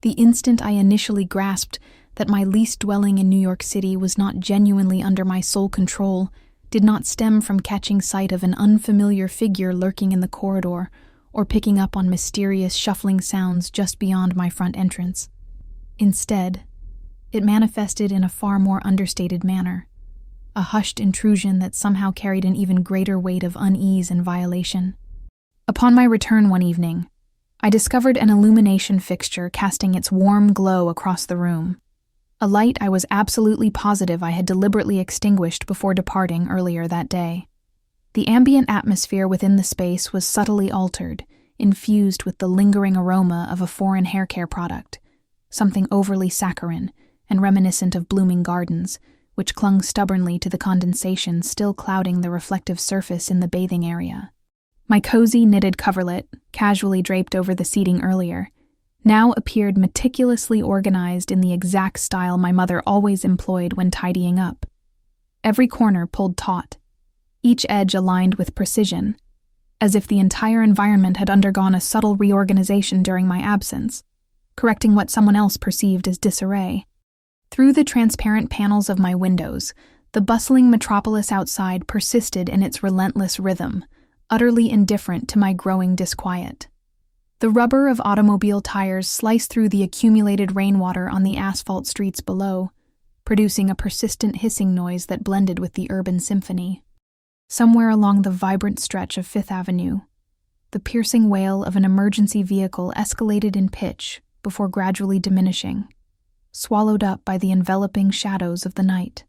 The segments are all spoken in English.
The instant I initially grasped that my lease dwelling in New York City was not genuinely under my sole control did not stem from catching sight of an unfamiliar figure lurking in the corridor or picking up on mysterious shuffling sounds just beyond my front entrance. Instead, it manifested in a far more understated manner, a hushed intrusion that somehow carried an even greater weight of unease and violation. Upon my return one evening, I discovered an illumination fixture casting its warm glow across the room, a light I was absolutely positive I had deliberately extinguished before departing earlier that day. The ambient atmosphere within the space was subtly altered, infused with the lingering aroma of a foreign hair care product, something overly saccharine and reminiscent of blooming gardens, which clung stubbornly to the condensation still clouding the reflective surface in the bathing area. My cozy knitted coverlet, casually draped over the seating earlier, now appeared meticulously organized in the exact style my mother always employed when tidying up. Every corner pulled taut, each edge aligned with precision, as if the entire environment had undergone a subtle reorganization during my absence, correcting what someone else perceived as disarray. Through the transparent panels of my windows, the bustling metropolis outside persisted in its relentless rhythm, utterly indifferent to my growing disquiet. The rubber of automobile tires sliced through the accumulated rainwater on the asphalt streets below, producing a persistent hissing noise that blended with the urban symphony. Somewhere along the vibrant stretch of Fifth Avenue, the piercing wail of an emergency vehicle escalated in pitch before gradually diminishing, swallowed up by the enveloping shadows of the night.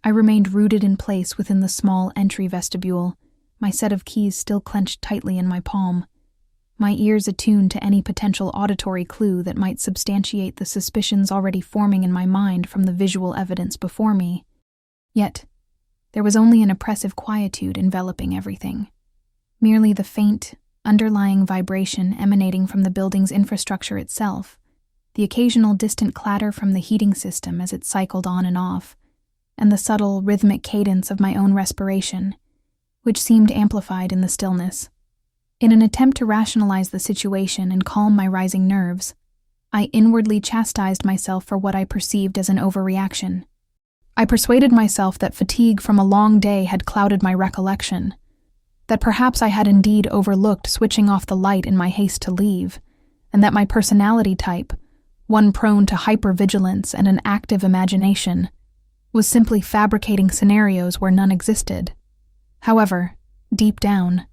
I remained rooted in place within the small entry vestibule, my set of keys still clenched tightly in my palm, my ears attuned to any potential auditory clue that might substantiate the suspicions already forming in my mind from the visual evidence before me. Yet, there was only an oppressive quietude enveloping everything, merely the faint, underlying vibration emanating from the building's infrastructure itself, the occasional distant clatter from the heating system as it cycled on and off, and the subtle, rhythmic cadence of my own respiration, which seemed amplified in the stillness. In an attempt to rationalize the situation and calm my rising nerves, I inwardly chastised myself for what I perceived as an overreaction. I persuaded myself that fatigue from a long day had clouded my recollection, that perhaps I had indeed overlooked switching off the light in my haste to leave, and that my personality type, one prone to hypervigilance and an active imagination, was simply fabricating scenarios where none existed. However, deep down,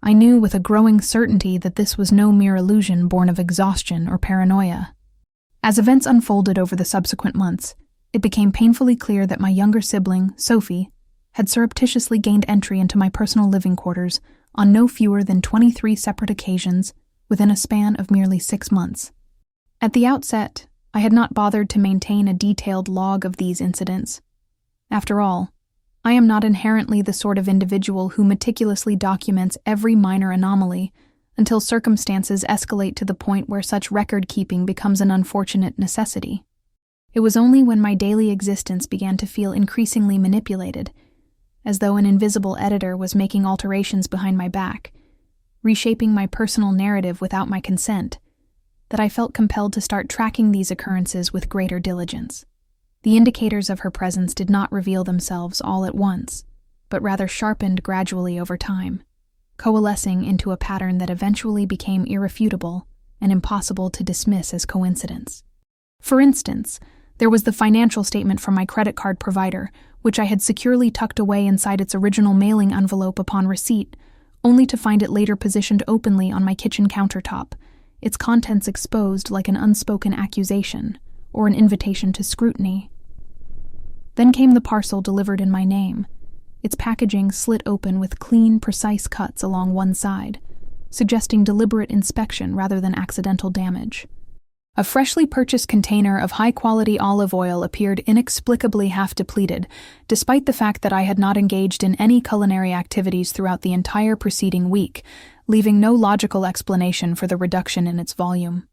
I knew with a growing certainty that this was no mere illusion born of exhaustion or paranoia. As events unfolded over the subsequent months, it became painfully clear that my younger sibling, Sophie, had surreptitiously gained entry into my personal living quarters on no fewer than 23 separate occasions within a span of merely 6 months. At the outset, I had not bothered to maintain a detailed log of these incidents. After all, I am not inherently the sort of individual who meticulously documents every minor anomaly until circumstances escalate to the point where such record-keeping becomes an unfortunate necessity. It was only when my daily existence began to feel increasingly manipulated, as though an invisible editor was making alterations behind my back, reshaping my personal narrative without my consent, that I felt compelled to start tracking these occurrences with greater diligence. The indicators of her presence did not reveal themselves all at once, but rather sharpened gradually over time, coalescing into a pattern that eventually became irrefutable and impossible to dismiss as coincidence. For instance, there was the financial statement from my credit card provider, which I had securely tucked away inside its original mailing envelope upon receipt, only to find it later positioned openly on my kitchen countertop, its contents exposed like an unspoken accusation or an invitation to scrutiny. Then came the parcel delivered in my name, its packaging slit open with clean, precise cuts along one side, suggesting deliberate inspection rather than accidental damage. A freshly purchased container of high-quality olive oil appeared inexplicably half-depleted, despite the fact that I had not engaged in any culinary activities throughout the entire preceding week, leaving no logical explanation for the reduction in its volume.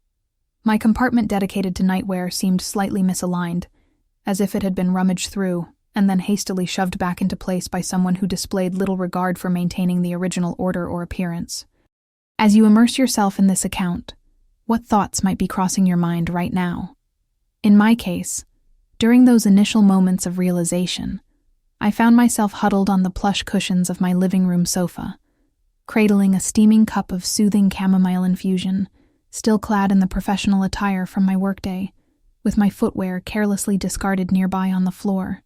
My compartment dedicated to nightwear seemed slightly misaligned, as if it had been rummaged through and then hastily shoved back into place by someone who displayed little regard for maintaining the original order or appearance. As you immerse yourself in this account, What thoughts might be crossing your mind right now? In my case, during those initial moments of realization, I found myself huddled on the plush cushions of my living room sofa, cradling a steaming cup of soothing chamomile infusion, still clad in the professional attire from my workday, with my footwear carelessly discarded nearby on the floor,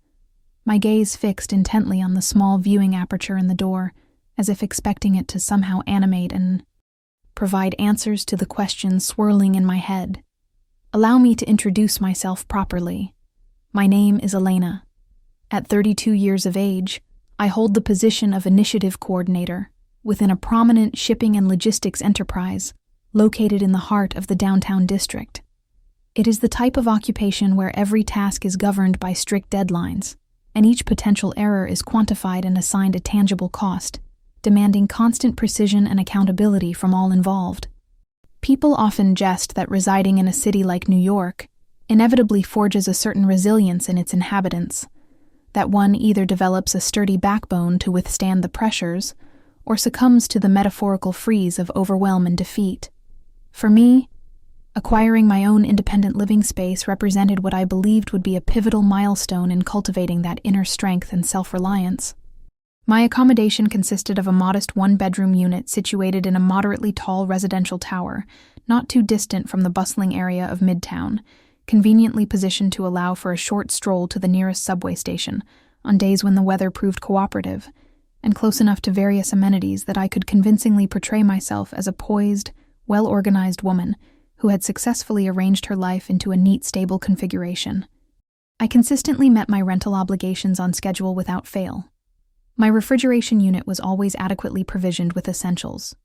my gaze fixed intently on the small viewing aperture in the door, as if expecting it to somehow animate and provide answers to the questions swirling in my head. Allow me to introduce myself properly. My name is Elena. At 32 years of age, I hold the position of initiative coordinator within a prominent shipping and logistics enterprise located in the heart of the downtown district. It is the type of occupation where every task is governed by strict deadlines, and each potential error is quantified and assigned a tangible cost, demanding constant precision and accountability from all involved. People often jest that residing in a city like New York inevitably forges a certain resilience in its inhabitants, that one either develops a sturdy backbone to withstand the pressures or succumbs to the metaphorical freeze of overwhelm and defeat. For me, acquiring my own independent living space represented what I believed would be a pivotal milestone in cultivating that inner strength and self-reliance. My accommodation consisted of a modest one-bedroom unit situated in a moderately tall residential tower, not too distant from the bustling area of Midtown, conveniently positioned to allow for a short stroll to the nearest subway station on days when the weather proved cooperative, and close enough to various amenities that I could convincingly portray myself as a poised, well-organized woman who had successfully arranged her life into a neat, stable configuration. I consistently met my rental obligations on schedule without fail. My refrigeration unit was always adequately provisioned with essentials.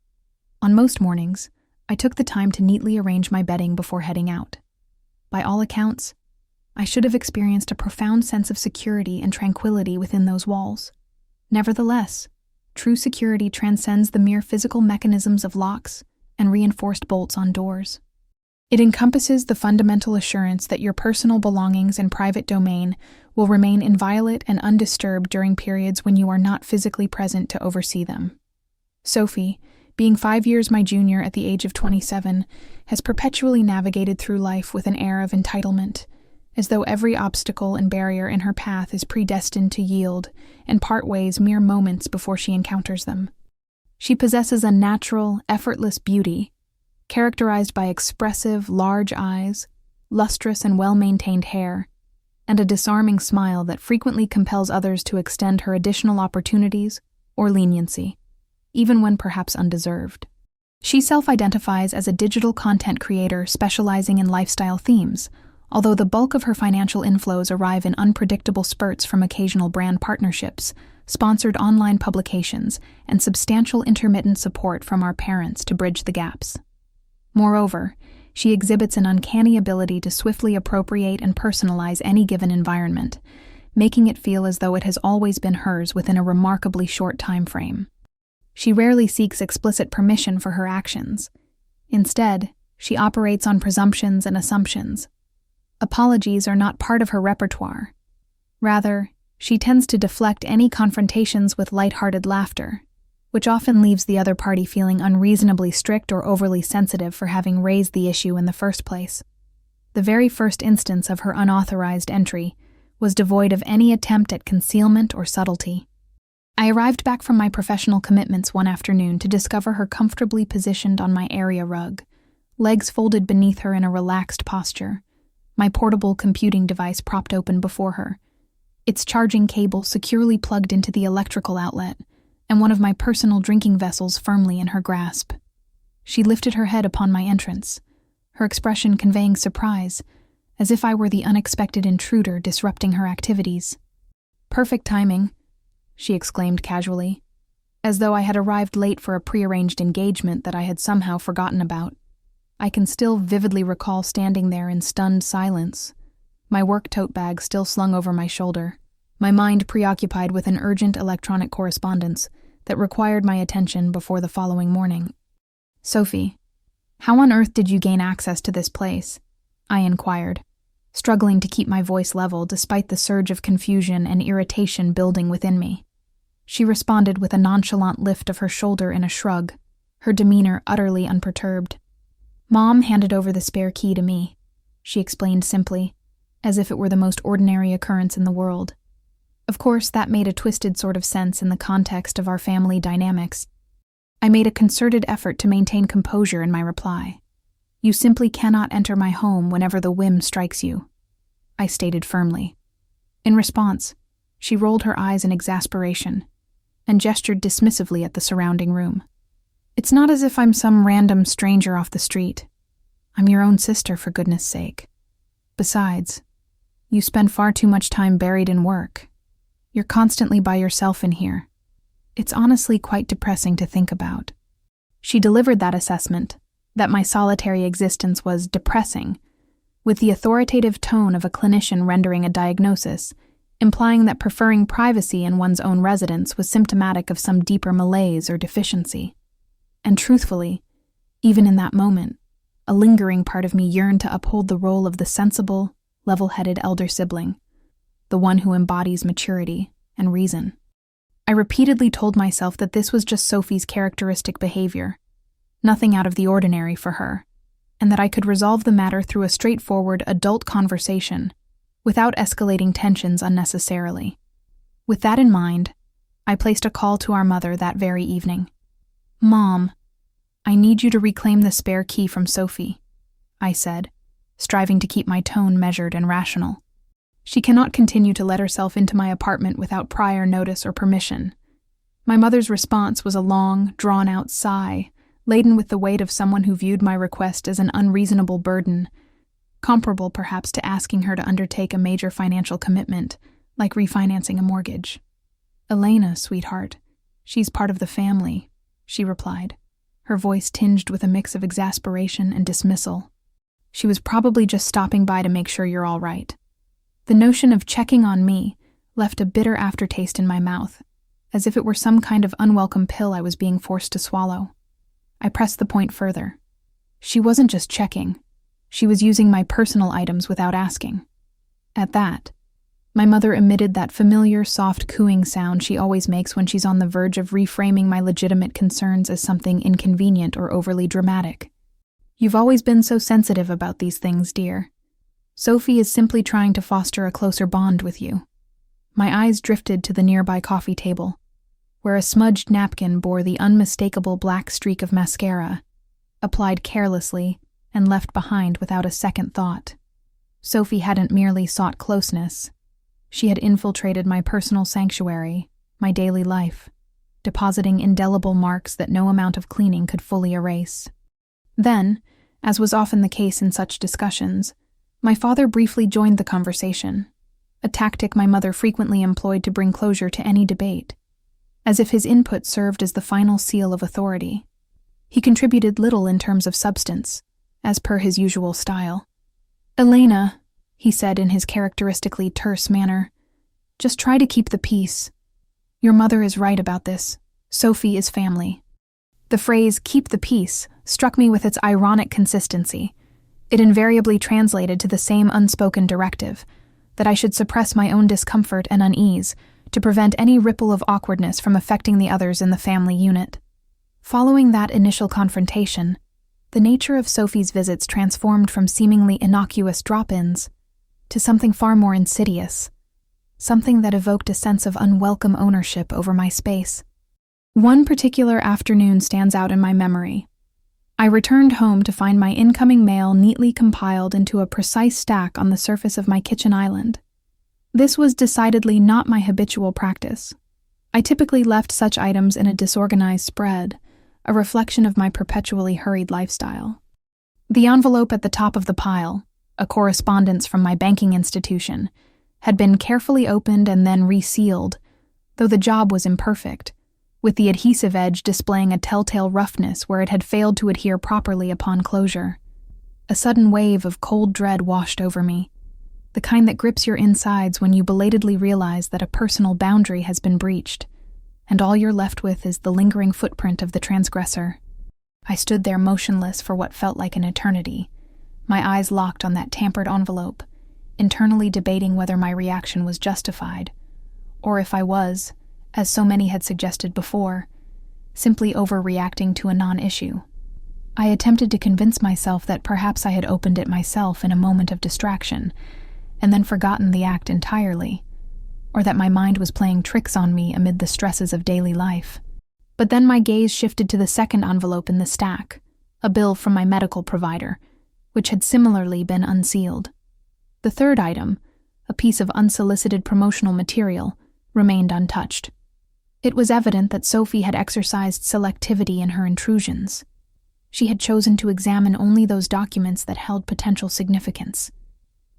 On most mornings, I took the time to neatly arrange my bedding before heading out. By all accounts, I should have experienced a profound sense of security and tranquility within those walls. Nevertheless, true security transcends the mere physical mechanisms of locks and reinforced bolts on doors. It encompasses the fundamental assurance that your personal belongings and private domain will remain inviolate and undisturbed during periods when you are not physically present to oversee them. Sophie, being 5 years my junior at the age of 27, has perpetually navigated through life with an air of entitlement, as though every obstacle and barrier in her path is predestined to yield and part ways mere moments before she encounters them. She possesses a natural, effortless beauty, characterized by expressive, large eyes, lustrous and well-maintained hair, and a disarming smile that frequently compels others to extend her additional opportunities or leniency, even when perhaps undeserved. She self-identifies as a digital content creator specializing in lifestyle themes, although the bulk of her financial inflows arrive in unpredictable spurts from occasional brand partnerships, sponsored online publications, and substantial intermittent support from our parents to bridge the gaps. Moreover, she exhibits an uncanny ability to swiftly appropriate and personalize any given environment, making it feel as though it has always been hers within a remarkably short time frame. She rarely seeks explicit permission for her actions. Instead, she operates on presumptions and assumptions. Apologies are not part of her repertoire. Rather, she tends to deflect any confrontations with light-hearted laughter, which often leaves the other party feeling unreasonably strict or overly sensitive for having raised the issue in the first place. The very first instance of her unauthorized entry was devoid of any attempt at concealment or subtlety. I arrived back from my professional commitments one afternoon to discover her comfortably positioned on my area rug, legs folded beneath her in a relaxed posture, my portable computing device propped open before her, its charging cable securely plugged into the electrical outlet, and one of my personal drinking vessels firmly in her grasp. She lifted her head upon my entrance, her expression conveying surprise, as if I were the unexpected intruder disrupting her activities. "Perfect timing," she exclaimed casually, as though I had arrived late for a prearranged engagement that I had somehow forgotten about. I can still vividly recall standing there in stunned silence, my work tote bag still slung over my shoulder, my mind preoccupied with an urgent electronic correspondence that required my attention before the following morning. "Sophie, how on earth did you gain access to this place?" I inquired, struggling to keep my voice level despite the surge of confusion and irritation building within me. She responded with a nonchalant lift of her shoulder and a shrug, her demeanor utterly unperturbed. Mom handed over the spare key to me, she explained simply, as if it were the most ordinary occurrence in the world. Of course, that made a twisted sort of sense in the context of our family dynamics. I made a concerted effort to maintain composure in my reply. You simply cannot enter my home whenever the whim strikes you, I stated firmly. In response, she rolled her eyes in exasperation and gestured dismissively at the surrounding room. It's not as if I'm some random stranger off the street. I'm your own sister, for goodness sake. Besides, you spend far too much time buried in work. You're constantly by yourself in here. It's honestly quite depressing to think about. She delivered that assessment, that my solitary existence was depressing, with the authoritative tone of a clinician rendering a diagnosis, implying that preferring privacy in one's own residence was symptomatic of some deeper malaise or deficiency. And truthfully, even in that moment, a lingering part of me yearned to uphold the role of the sensible, level-headed elder sibling, the one who embodies maturity and reason. I repeatedly told myself that this was just Sophie's characteristic behavior, nothing out of the ordinary for her, and that I could resolve the matter through a straightforward adult conversation without escalating tensions unnecessarily. With that in mind, I placed a call to our mother that very evening. "Mom, I need you to reclaim the spare key from Sophie," I said, striving to keep my tone measured and rational. She cannot continue to let herself into my apartment without prior notice or permission. My mother's response was a long, drawn-out sigh, laden with the weight of someone who viewed my request as an unreasonable burden, comparable perhaps to asking her to undertake a major financial commitment, like refinancing a mortgage. "Elena, sweetheart, she's part of the family," she replied, her voice tinged with a mix of exasperation and dismissal. "She was probably just stopping by to make sure you're all right." The notion of checking on me left a bitter aftertaste in my mouth, as if it were some kind of unwelcome pill I was being forced to swallow. I pressed the point further. She wasn't just checking. She was using my personal items without asking. At that, my mother emitted that familiar, soft cooing sound she always makes when she's on the verge of reframing my legitimate concerns as something inconvenient or overly dramatic. "You've always been so sensitive about these things, dear. Sophie is simply trying to foster a closer bond with you." My eyes drifted to the nearby coffee table, where a smudged napkin bore the unmistakable black streak of mascara, applied carelessly and left behind without a second thought. Sophie hadn't merely sought closeness. She had infiltrated my personal sanctuary, my daily life, depositing indelible marks that no amount of cleaning could fully erase. Then, as was often the case in such discussions, my father briefly joined the conversation, a tactic my mother frequently employed to bring closure to any debate, as if his input served as the final seal of authority. He contributed little in terms of substance, as per his usual style. "Elena," he said in his characteristically terse manner, "just try to keep the peace. Your mother is right about this. Sophie is family." The phrase "keep the peace" struck me with its ironic consistency. It invariably translated to the same unspoken directive, that I should suppress my own discomfort and unease to prevent any ripple of awkwardness from affecting the others in the family unit. Following that initial confrontation, the nature of Sophie's visits transformed from seemingly innocuous drop-ins to something far more insidious, something that evoked a sense of unwelcome ownership over my space. One particular afternoon stands out in my memory. I returned home to find my incoming mail neatly compiled into a precise stack on the surface of my kitchen island. This was decidedly not my habitual practice. I typically left such items in a disorganized spread, a reflection of my perpetually hurried lifestyle. The envelope at the top of the pile, a correspondence from my banking institution, had been carefully opened and then resealed, though the job was imperfect, with the adhesive edge displaying a telltale roughness where it had failed to adhere properly upon closure. A sudden wave of cold dread washed over me, the kind that grips your insides when you belatedly realize that a personal boundary has been breached, and all you're left with is the lingering footprint of the transgressor. I stood there motionless for what felt like an eternity, my eyes locked on that tampered envelope, internally debating whether my reaction was justified, or if I was, as so many had suggested before, simply overreacting to a non-issue. I attempted to convince myself that perhaps I had opened it myself in a moment of distraction, and then forgotten the act entirely, or that my mind was playing tricks on me amid the stresses of daily life. But then my gaze shifted to the second envelope in the stack, a bill from my medical provider, which had similarly been unsealed. The third item, a piece of unsolicited promotional material, remained untouched. It was evident that Sophie had exercised selectivity in her intrusions. She had chosen to examine only those documents that held potential significance,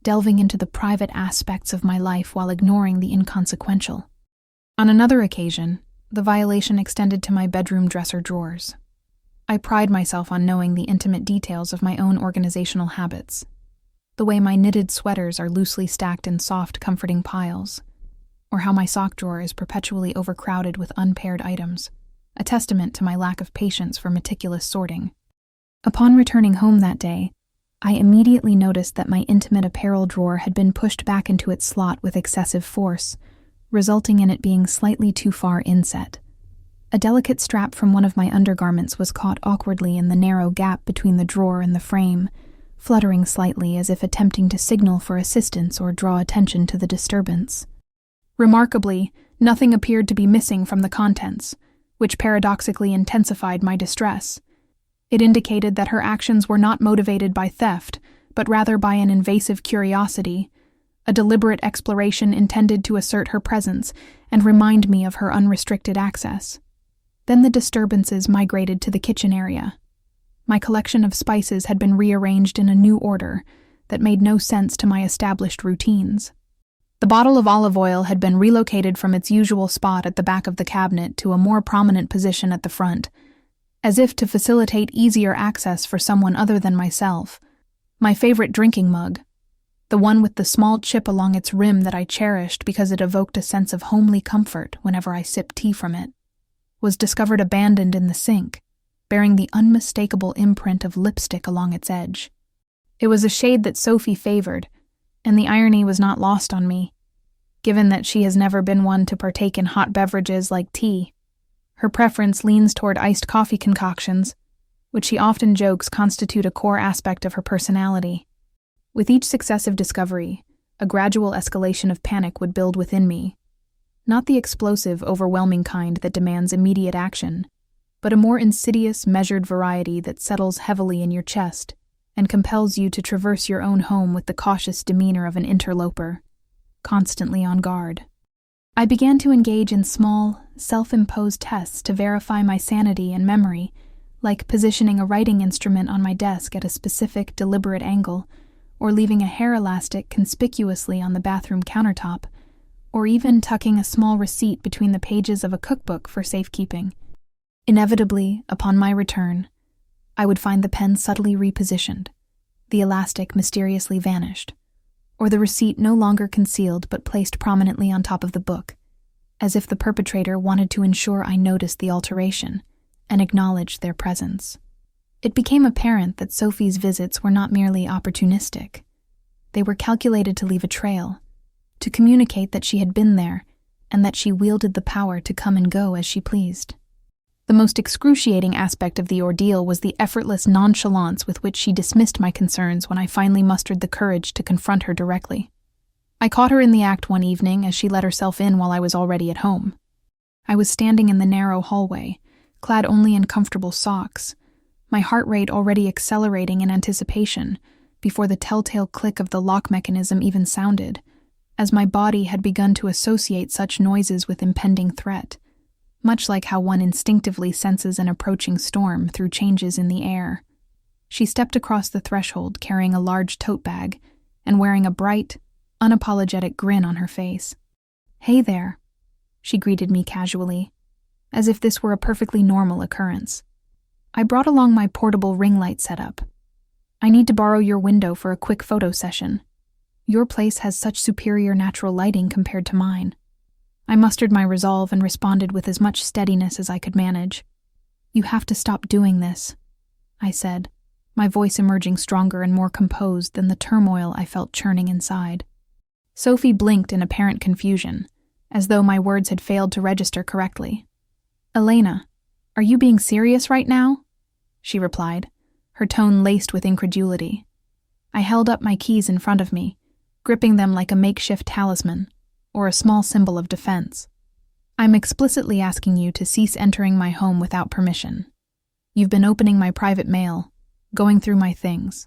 delving into the private aspects of my life while ignoring the inconsequential. On another occasion, the violation extended to my bedroom dresser drawers. I pride myself on knowing the intimate details of my own organizational habits, the way my knitted sweaters are loosely stacked in soft, comforting piles, or how my sock drawer is perpetually overcrowded with unpaired items, a testament to my lack of patience for meticulous sorting. Upon returning home that day, I immediately noticed that my intimate apparel drawer had been pushed back into its slot with excessive force, resulting in it being slightly too far inset. A delicate strap from one of my undergarments was caught awkwardly in the narrow gap between the drawer and the frame, fluttering slightly as if attempting to signal for assistance or draw attention to the disturbance. Remarkably, nothing appeared to be missing from the contents, which paradoxically intensified my distress. It indicated that her actions were not motivated by theft, but rather by an invasive curiosity, a deliberate exploration intended to assert her presence and remind me of her unrestricted access. Then the disturbances migrated to the kitchen area. My collection of spices had been rearranged in a new order that made no sense to my established routines. The bottle of olive oil had been relocated from its usual spot at the back of the cabinet to a more prominent position at the front, as if to facilitate easier access for someone other than myself. My favorite drinking mug, the one with the small chip along its rim that I cherished because it evoked a sense of homely comfort whenever I sipped tea from it, was discovered abandoned in the sink, bearing the unmistakable imprint of lipstick along its edge. It was a shade that Sophie favored, and the irony was not lost on me, given that she has never been one to partake in hot beverages like tea. Her preference leans toward iced coffee concoctions, which she often jokes constitute a core aspect of her personality. With each successive discovery, a gradual escalation of panic would build within me. Not the explosive, overwhelming kind that demands immediate action, but a more insidious, measured variety that settles heavily in your chest and compels you to traverse your own home with the cautious demeanor of an interloper, constantly on guard. I began to engage in small, self-imposed tests to verify my sanity and memory, like positioning a writing instrument on my desk at a specific, deliberate angle, or leaving a hair elastic conspicuously on the bathroom countertop, or even tucking a small receipt between the pages of a cookbook for safekeeping. Inevitably, upon my return, I would find the pen subtly repositioned, the elastic mysteriously vanished, or the receipt no longer concealed but placed prominently on top of the book, as if the perpetrator wanted to ensure I noticed the alteration and acknowledged their presence. It became apparent that Sophie's visits were not merely opportunistic. They were calculated to leave a trail, to communicate that she had been there and that she wielded the power to come and go as she pleased. The most excruciating aspect of the ordeal was the effortless nonchalance with which she dismissed my concerns when I finally mustered the courage to confront her directly. I caught her in the act one evening as she let herself in while I was already at home. I was standing in the narrow hallway, clad only in comfortable socks, my heart rate already accelerating in anticipation before the telltale click of the lock mechanism even sounded, as my body had begun to associate such noises with impending threat, much like how one instinctively senses an approaching storm through changes in the air. She stepped across the threshold carrying a large tote bag and wearing a bright, unapologetic grin on her face. "Hey there," she greeted me casually, as if this were a perfectly normal occurrence. "I brought along my portable ring light setup. I need to borrow your window for a quick photo session. Your place has such superior natural lighting compared to mine." I mustered my resolve and responded with as much steadiness as I could manage. "You have to stop doing this," I said, my voice emerging stronger and more composed than the turmoil I felt churning inside. Sophie blinked in apparent confusion, as though my words had failed to register correctly. "Elena, are you being serious right now?" she replied, her tone laced with incredulity. I held up my keys in front of me, gripping them like a makeshift talisman, or a small symbol of defense. I'm explicitly asking you to cease entering my home without permission. You've been opening my private mail, going through my things.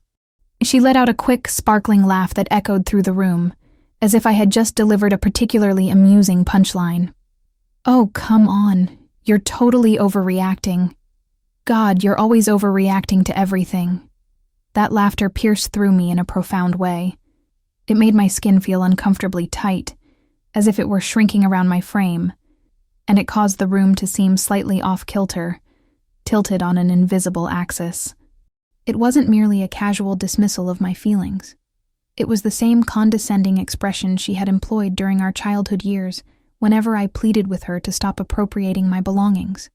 She let out a quick, sparkling laugh that echoed through the room, as if I had just delivered a particularly amusing punchline. Oh, come on. You're totally overreacting. God, you're always overreacting to everything. That laughter pierced through me in a profound way. It made my skin feel uncomfortably tight, as if it were shrinking around my frame, and it caused the room to seem slightly off-kilter, tilted on an invisible axis. It wasn't merely a casual dismissal of my feelings. It was the same condescending expression she had employed during our childhood years whenever I pleaded with her to stop appropriating my belongings.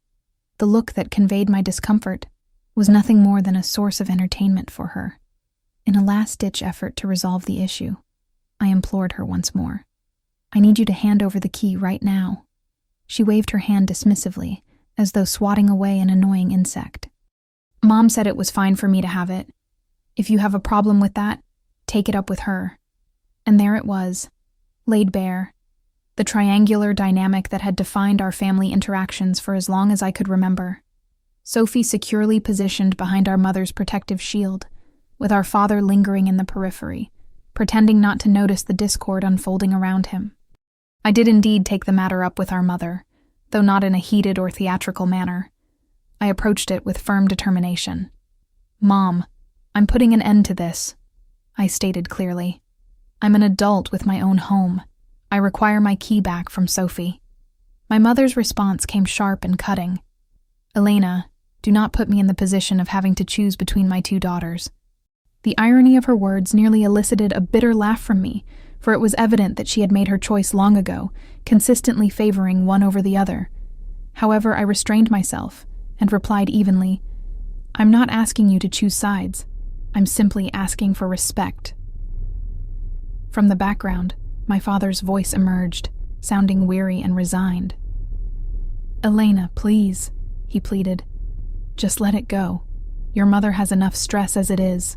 The look that conveyed my discomfort was nothing more than a source of entertainment for her. In a last-ditch effort to resolve the issue, I implored her once more. I need you to hand over the key right now. She waved her hand dismissively, as though swatting away an annoying insect. Mom said it was fine for me to have it. If you have a problem with that, take it up with her. And there it was, laid bare, the triangular dynamic that had defined our family interactions for as long as I could remember. Sophie securely positioned behind our mother's protective shield, with our father lingering in the periphery, pretending not to notice the discord unfolding around him. I did indeed take the matter up with our mother, though not in a heated or theatrical manner. I approached it with firm determination. Mom, I'm putting an end to this, I stated clearly. I'm an adult with my own home. I require my key back from Sophie. My mother's response came sharp and cutting. Elena, do not put me in the position of having to choose between my two daughters. The irony of her words nearly elicited a bitter laugh from me, for it was evident that she had made her choice long ago, consistently favoring one over the other. However, I restrained myself and replied evenly, I'm not asking you to choose sides. I'm simply asking for respect. From the background, my father's voice emerged, sounding weary and resigned. Elena, please, he pleaded. Just let it go. Your mother has enough stress as it is.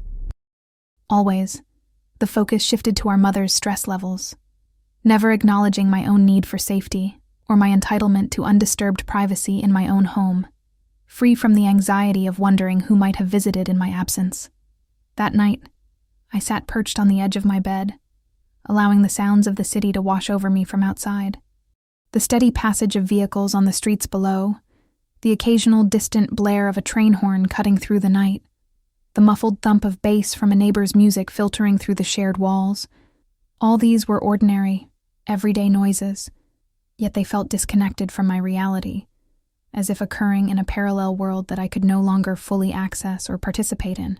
Always, the focus shifted to our mother's stress levels, never acknowledging my own need for safety or my entitlement to undisturbed privacy in my own home, free from the anxiety of wondering who might have visited in my absence. That night, I sat perched on the edge of my bed, allowing the sounds of the city to wash over me from outside. The steady passage of vehicles on the streets below, the occasional distant blare of a train horn cutting through the night, the muffled thump of bass from a neighbor's music filtering through the shared walls. All these were ordinary, everyday noises, yet they felt disconnected from my reality, as if occurring in a parallel world that I could no longer fully access or participate in.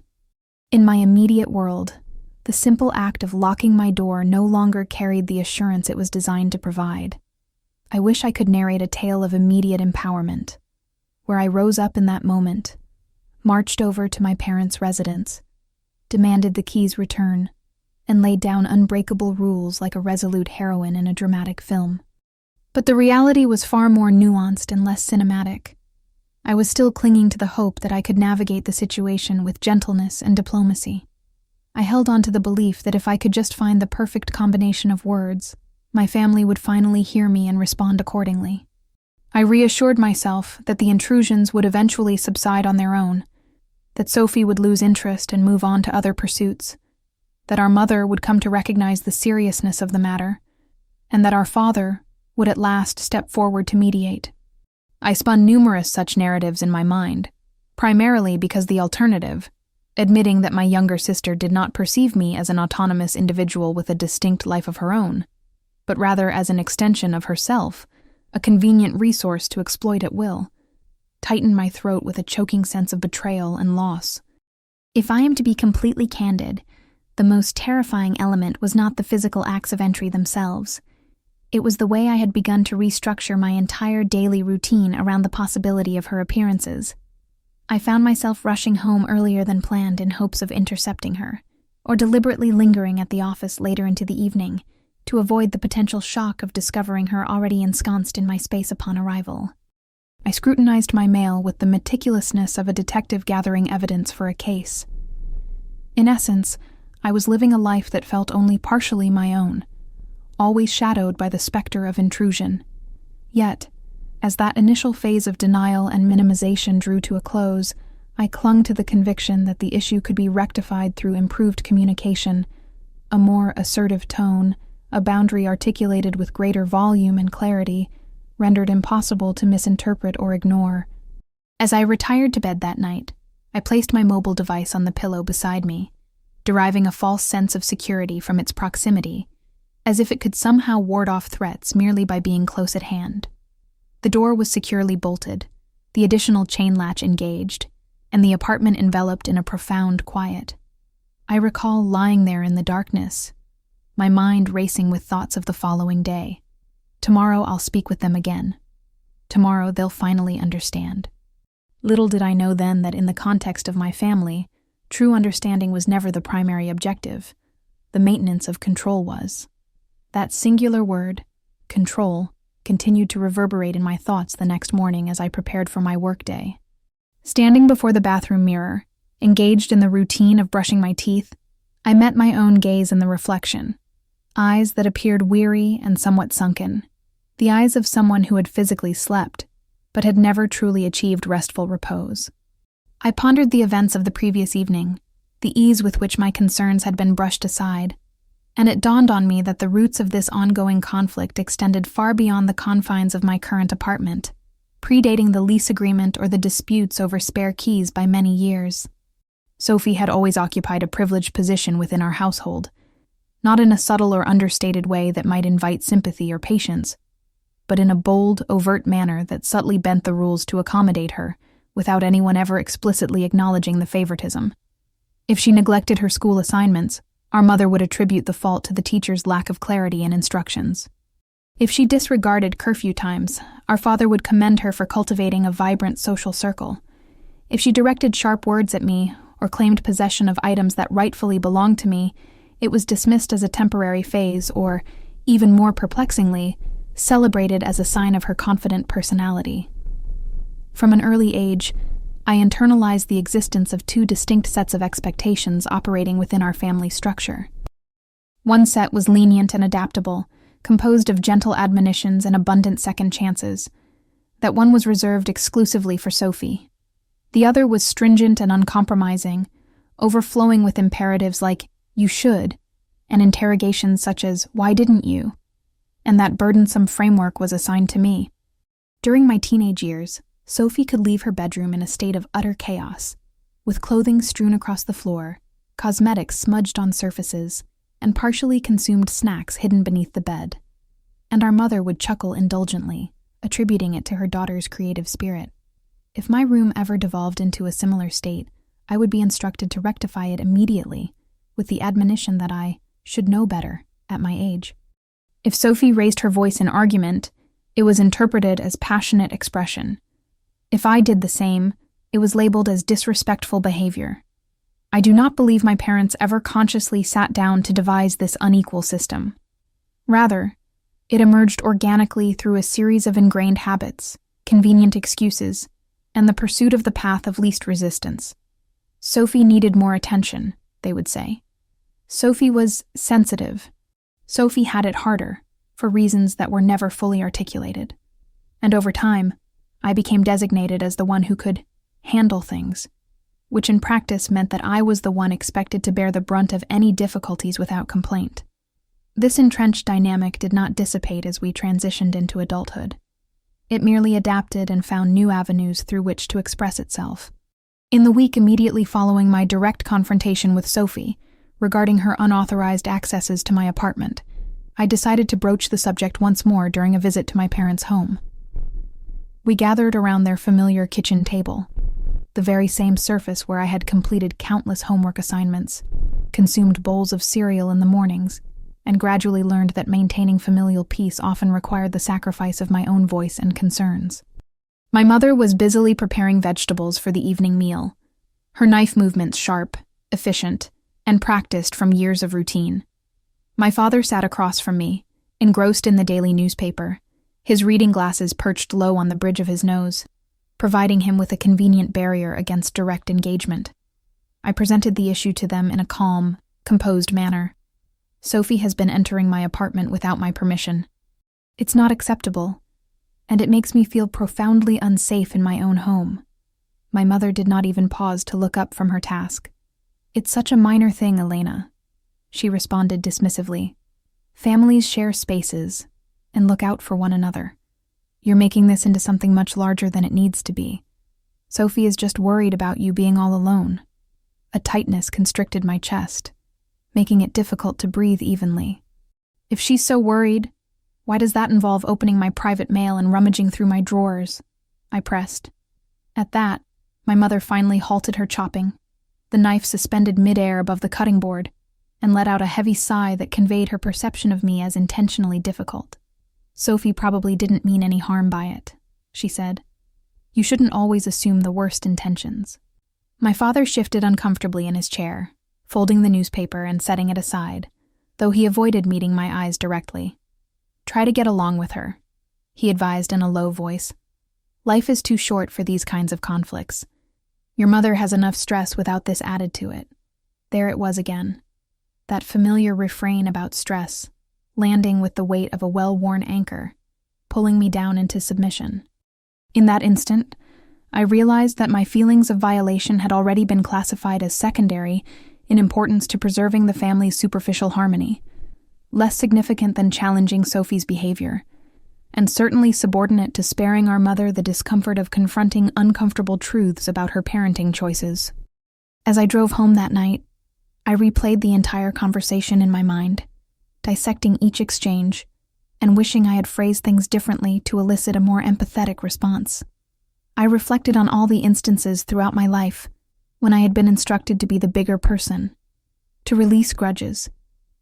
In my immediate world, the simple act of locking my door no longer carried the assurance it was designed to provide. I wish I could narrate a tale of immediate empowerment, where I rose up in that moment, marched over to my parents' residence, demanded the key's return, and laid down unbreakable rules like a resolute heroine in a dramatic film. But the reality was far more nuanced and less cinematic. I was still clinging to the hope that I could navigate the situation with gentleness and diplomacy. I held on to the belief that if I could just find the perfect combination of words, my family would finally hear me and respond accordingly. I reassured myself that the intrusions would eventually subside on their own, that Sophie would lose interest and move on to other pursuits, that our mother would come to recognize the seriousness of the matter, and that our father would at last step forward to mediate. I spun numerous such narratives in my mind, primarily because the alternative, admitting that my younger sister did not perceive me as an autonomous individual with a distinct life of her own, but rather as an extension of herself, a convenient resource to exploit at will, tightened my throat with a choking sense of betrayal and loss. If I am to be completely candid, the most terrifying element was not the physical acts of entry themselves. It was the way I had begun to restructure my entire daily routine around the possibility of her appearances. I found myself rushing home earlier than planned in hopes of intercepting her, or deliberately lingering at the office later into the evening, to avoid the potential shock of discovering her already ensconced in my space upon arrival. I scrutinized my mail with the meticulousness of a detective gathering evidence for a case. In essence, I was living a life that felt only partially my own, always shadowed by the specter of intrusion. Yet, as that initial phase of denial and minimization drew to a close, I clung to the conviction that the issue could be rectified through improved communication, a more assertive tone, a boundary articulated with greater volume and clarity, rendered impossible to misinterpret or ignore. As I retired to bed that night, I placed my mobile device on the pillow beside me, deriving a false sense of security from its proximity, as if it could somehow ward off threats merely by being close at hand. The door was securely bolted, the additional chain latch engaged, and the apartment enveloped in a profound quiet. I recall lying there in the darkness, my mind racing with thoughts of the following day. Tomorrow I'll speak with them again. Tomorrow they'll finally understand. Little did I know then that in the context of my family, true understanding was never the primary objective. The maintenance of control was. That singular word, control, continued to reverberate in my thoughts the next morning as I prepared for my workday. Standing before the bathroom mirror, engaged in the routine of brushing my teeth, I met my own gaze in the reflection. Eyes that appeared weary and somewhat sunken. The eyes of someone who had physically slept, but had never truly achieved restful repose. I pondered the events of the previous evening, the ease with which my concerns had been brushed aside, and it dawned on me that the roots of this ongoing conflict extended far beyond the confines of my current apartment, predating the lease agreement or the disputes over spare keys by many years. Sophie had always occupied a privileged position within our household, not in a subtle or understated way that might invite sympathy or patience, but in a bold, overt manner that subtly bent the rules to accommodate her, without anyone ever explicitly acknowledging the favoritism. If she neglected her school assignments, our mother would attribute the fault to the teacher's lack of clarity in instructions. If she disregarded curfew times, our father would commend her for cultivating a vibrant social circle. If she directed sharp words at me or claimed possession of items that rightfully belonged to me, it was dismissed as a temporary phase or, even more perplexingly, celebrated as a sign of her confident personality. From an early age, I internalized the existence of two distinct sets of expectations operating within our family structure. One set was lenient and adaptable, composed of gentle admonitions and abundant second chances. That one was reserved exclusively for Sophie. The other was stringent and uncompromising, overflowing with imperatives like, "you should," and interrogations such as, "why didn't you?" And that burdensome framework was assigned to me. During my teenage years, Sophie could leave her bedroom in a state of utter chaos, with clothing strewn across the floor, cosmetics smudged on surfaces, and partially consumed snacks hidden beneath the bed. And our mother would chuckle indulgently, attributing it to her daughter's creative spirit. If my room ever devolved into a similar state, I would be instructed to rectify it immediately, with the admonition that I should know better at my age. If Sophie raised her voice in argument, it was interpreted as passionate expression. If I did the same, it was labeled as disrespectful behavior. I do not believe my parents ever consciously sat down to devise this unequal system. Rather, it emerged organically through a series of ingrained habits, convenient excuses, and the pursuit of the path of least resistance. Sophie needed more attention, they would say. Sophie was sensitive. Sophie had it harder, for reasons that were never fully articulated. And over time, I became designated as the one who could handle things, which in practice meant that I was the one expected to bear the brunt of any difficulties without complaint. This entrenched dynamic did not dissipate as we transitioned into adulthood. It merely adapted and found new avenues through which to express itself. In the week immediately following my direct confrontation with Sophie, regarding her unauthorized accesses to my apartment, I decided to broach the subject once more during a visit to my parents' home. We gathered around their familiar kitchen table, the very same surface where I had completed countless homework assignments, consumed bowls of cereal in the mornings, and gradually learned that maintaining familial peace often required the sacrifice of my own voice and concerns. My mother was busily preparing vegetables for the evening meal, her knife movements sharp, efficient, and practiced from years of routine. My father sat across from me, engrossed in the daily newspaper, his reading glasses perched low on the bridge of his nose. providing him with a convenient barrier against direct engagement. I presented the issue to them in a calm, composed manner. Sophie has been entering my apartment without my permission. It's not acceptable, and it makes me feel profoundly unsafe in my own home. My mother did not even pause to look up from her task. It's such a minor thing, Elena, she responded dismissively. Families share spaces and look out for one another. You're making this into something much larger than it needs to be. Sophie is just worried about you being all alone. A tightness constricted my chest, making it difficult to breathe evenly. If she's so worried, why does that involve opening my private mail and rummaging through my drawers? I pressed. At that, my mother finally halted her chopping, the knife suspended midair above the cutting board, and let out a heavy sigh that conveyed her perception of me as intentionally difficult. Sophie probably didn't mean any harm by it, she said. You shouldn't always assume the worst intentions. My father shifted uncomfortably in his chair, folding the newspaper and setting it aside, though he avoided meeting my eyes directly. Try to get along with her, he advised in a low voice. Life is too short for these kinds of conflicts. Your mother has enough stress without this added to it. There it was again. That familiar refrain about stress, landing with the weight of a well-worn anchor, pulling me down into submission. In that instant, I realized that my feelings of violation had already been classified as secondary in importance to preserving the family's superficial harmony, less significant than challenging Sophie's behavior, and certainly subordinate to sparing our mother the discomfort of confronting uncomfortable truths about her parenting choices. As I drove home that night, I replayed the entire conversation in my mind, dissecting each exchange and wishing I had phrased things differently to elicit a more empathetic response. I reflected on all the instances throughout my life when I had been instructed to be the bigger person, to release grudges,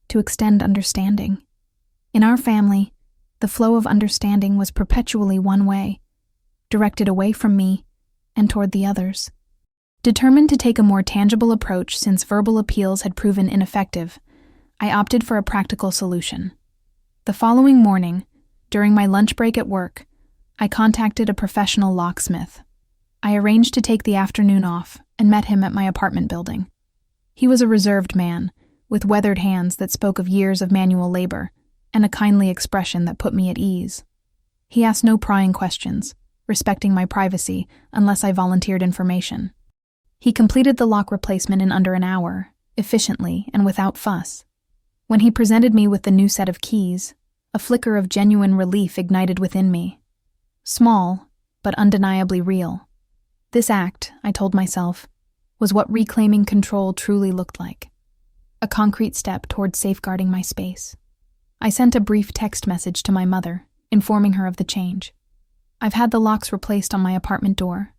to extend understanding. In our family, the flow of understanding was perpetually one way, directed away from me and toward the others. Determined to take a more tangible approach since verbal appeals had proven ineffective, I opted for a practical solution. The following morning, during my lunch break at work, I contacted a professional locksmith. I arranged to take the afternoon off and met him at my apartment building. He was a reserved man, with weathered hands that spoke of years of manual labor, and a kindly expression that put me at ease. He asked no prying questions, respecting my privacy unless I volunteered information. He completed the lock replacement in under an hour, efficiently and without fuss. When he presented me with the new set of keys, a flicker of genuine relief ignited within me. Small, but undeniably real. This act, I told myself, was what reclaiming control truly looked like. A concrete step toward safeguarding my space. I sent a brief text message to my mother, informing her of the change. I've had the locks replaced on my apartment door,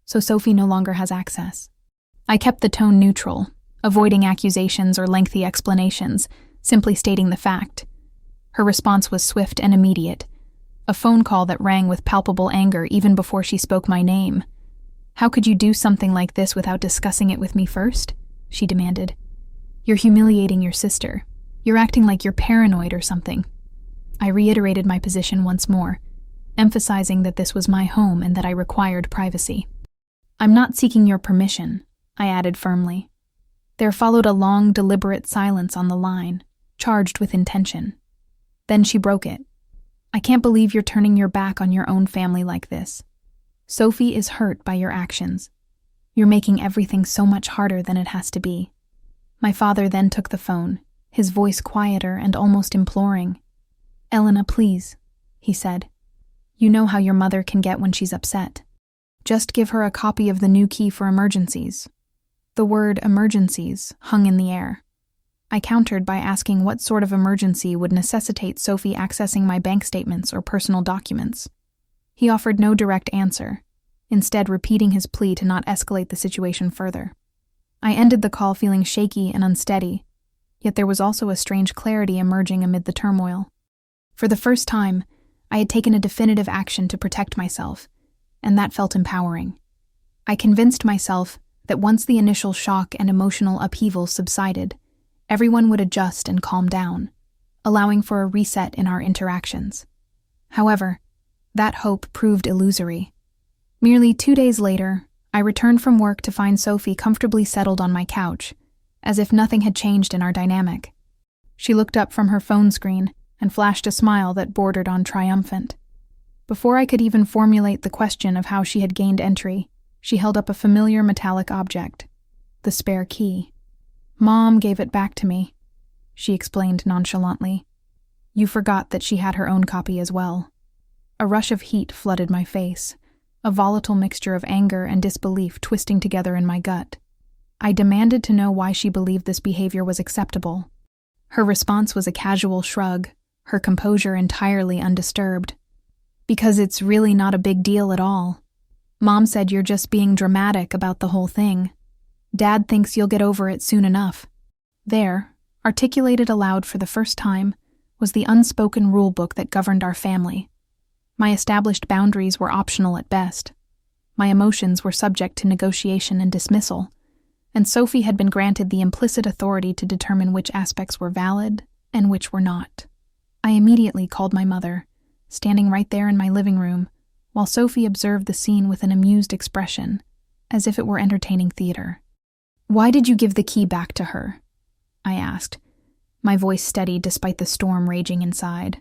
so Sophie no longer has access. I kept the tone neutral, avoiding accusations or lengthy explanations, simply stating the fact. Her response was swift and immediate, a phone call that rang with palpable anger even before she spoke my name. How could you do something like this without discussing it with me first? She demanded. You're humiliating your sister. You're acting like you're paranoid or something. I reiterated my position once more, emphasizing that this was my home and that I required privacy. I'm not seeking your permission, I added firmly. There followed a long, deliberate silence on the line, charged with intention. Then she broke it. I can't believe you're turning your back on your own family like this. Sophie is hurt by your actions. You're making everything so much harder than it has to be. My father then took the phone, his voice quieter and almost imploring. Elena, please, he said. You know how your mother can get when she's upset. Just give her a copy of the new key for emergencies. The word emergencies hung in the air. I countered by asking what sort of emergency would necessitate Sophie accessing my bank statements or personal documents. He offered no direct answer, instead repeating his plea to not escalate the situation further. I ended the call feeling shaky and unsteady, yet there was also a strange clarity emerging amid the turmoil. For the first time, I had taken a definitive action to protect myself, and that felt empowering. I convinced myself that once the initial shock and emotional upheaval subsided, everyone would adjust and calm down, allowing for a reset in our interactions. However, that hope proved illusory. Merely 2 days later, I returned from work to find Sophie comfortably settled on my couch, as if nothing had changed in our dynamic. She looked up from her phone screen and flashed a smile that bordered on triumphant. Before I could even formulate the question of how she had gained entry, she held up a familiar metallic object, the spare key. "Mom gave it back to me," she explained nonchalantly. "You forgot that she had her own copy as well." A rush of heat flooded my face, a volatile mixture of anger and disbelief twisting together in my gut. I demanded to know why she believed this behavior was acceptable. Her response was a casual shrug, her composure entirely undisturbed. "Because it's really not a big deal at all. Mom said you're just being dramatic about the whole thing. Dad thinks you'll get over it soon enough." There, articulated aloud for the first time, was the unspoken rule book that governed our family. My established boundaries were optional at best. My emotions were subject to negotiation and dismissal, and Sophie had been granted the implicit authority to determine which aspects were valid and which were not. I immediately called my mother, standing right there in my living room, while Sophie observed the scene with an amused expression, as if it were entertaining theater. "Why did you give the key back to her?" I asked, my voice steady despite the storm raging inside.